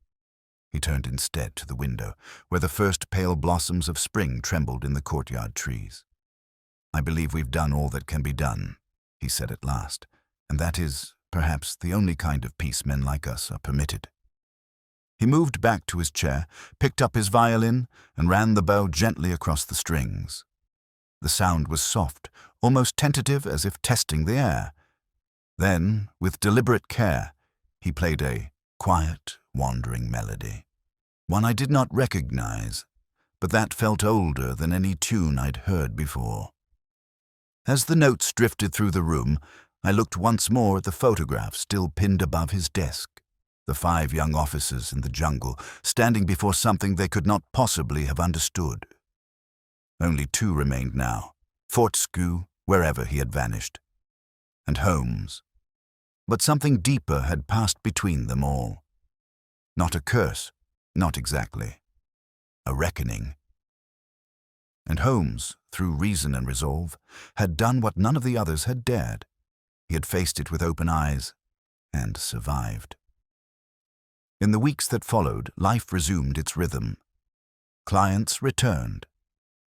He turned instead to the window, where the first pale blossoms of spring trembled in the courtyard trees. "I believe we've done all that can be done," he said at last, "and that is, perhaps, the only kind of peace men like us are permitted." He moved back to his chair, picked up his violin, and ran the bow gently across the strings. The sound was soft, almost tentative, as if testing the air. Then, with deliberate care, he played a quiet, wandering melody. One I did not recognize, but that felt older than any tune I'd heard before. As the notes drifted through the room, I looked once more at the photograph still pinned above his desk. The 5 young officers in the jungle, standing before something they could not possibly have understood. Only 2 remained now, Fortescue, wherever he had vanished, and Holmes. But something deeper had passed between them all. Not a curse, not exactly. A reckoning. And Holmes, through reason and resolve, had done what none of the others had dared. He had faced it with open eyes and survived. In the weeks that followed, life resumed its rhythm. Clients returned.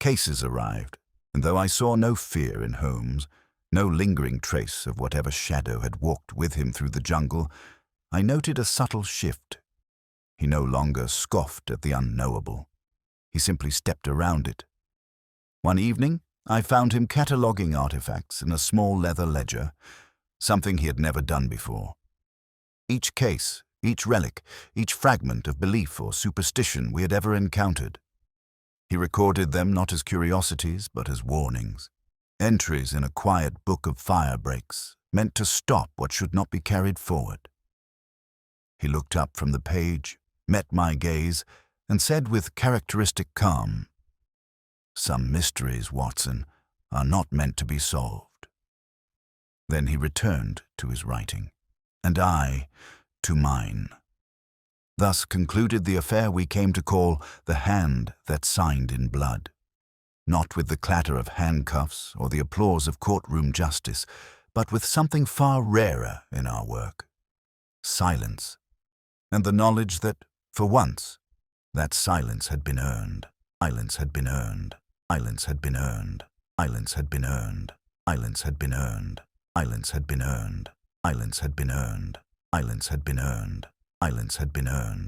Cases arrived, and though I saw no fear in Holmes, no lingering trace of whatever shadow had walked with him through the jungle, I noted a subtle shift. He no longer scoffed at the unknowable. He simply stepped around it. One evening, I found him cataloguing artifacts in a small leather ledger, something he had never done before. Each case, each relic, each fragment of belief or superstition we had ever encountered. He recorded them not as curiosities, but as warnings. Entries in a quiet book of fire breaks, meant to stop what should not be carried forward. He looked up from the page, met my gaze, and said with characteristic calm, "Some mysteries, Watson, are not meant to be solved." Then he returned to his writing, and I to mine. Thus concluded the affair we came to call the hand that signed in blood. Not with the clatter of handcuffs or the applause of courtroom justice, but with something far rarer in our work. Silence, and the knowledge that, for once, that silence had been earned. Silence had been earned. Silence had been earned. Silence had been earned. Silence had been earned. Silence had been earned. Silence had been earned. Silence had been earned. Silence had been earned.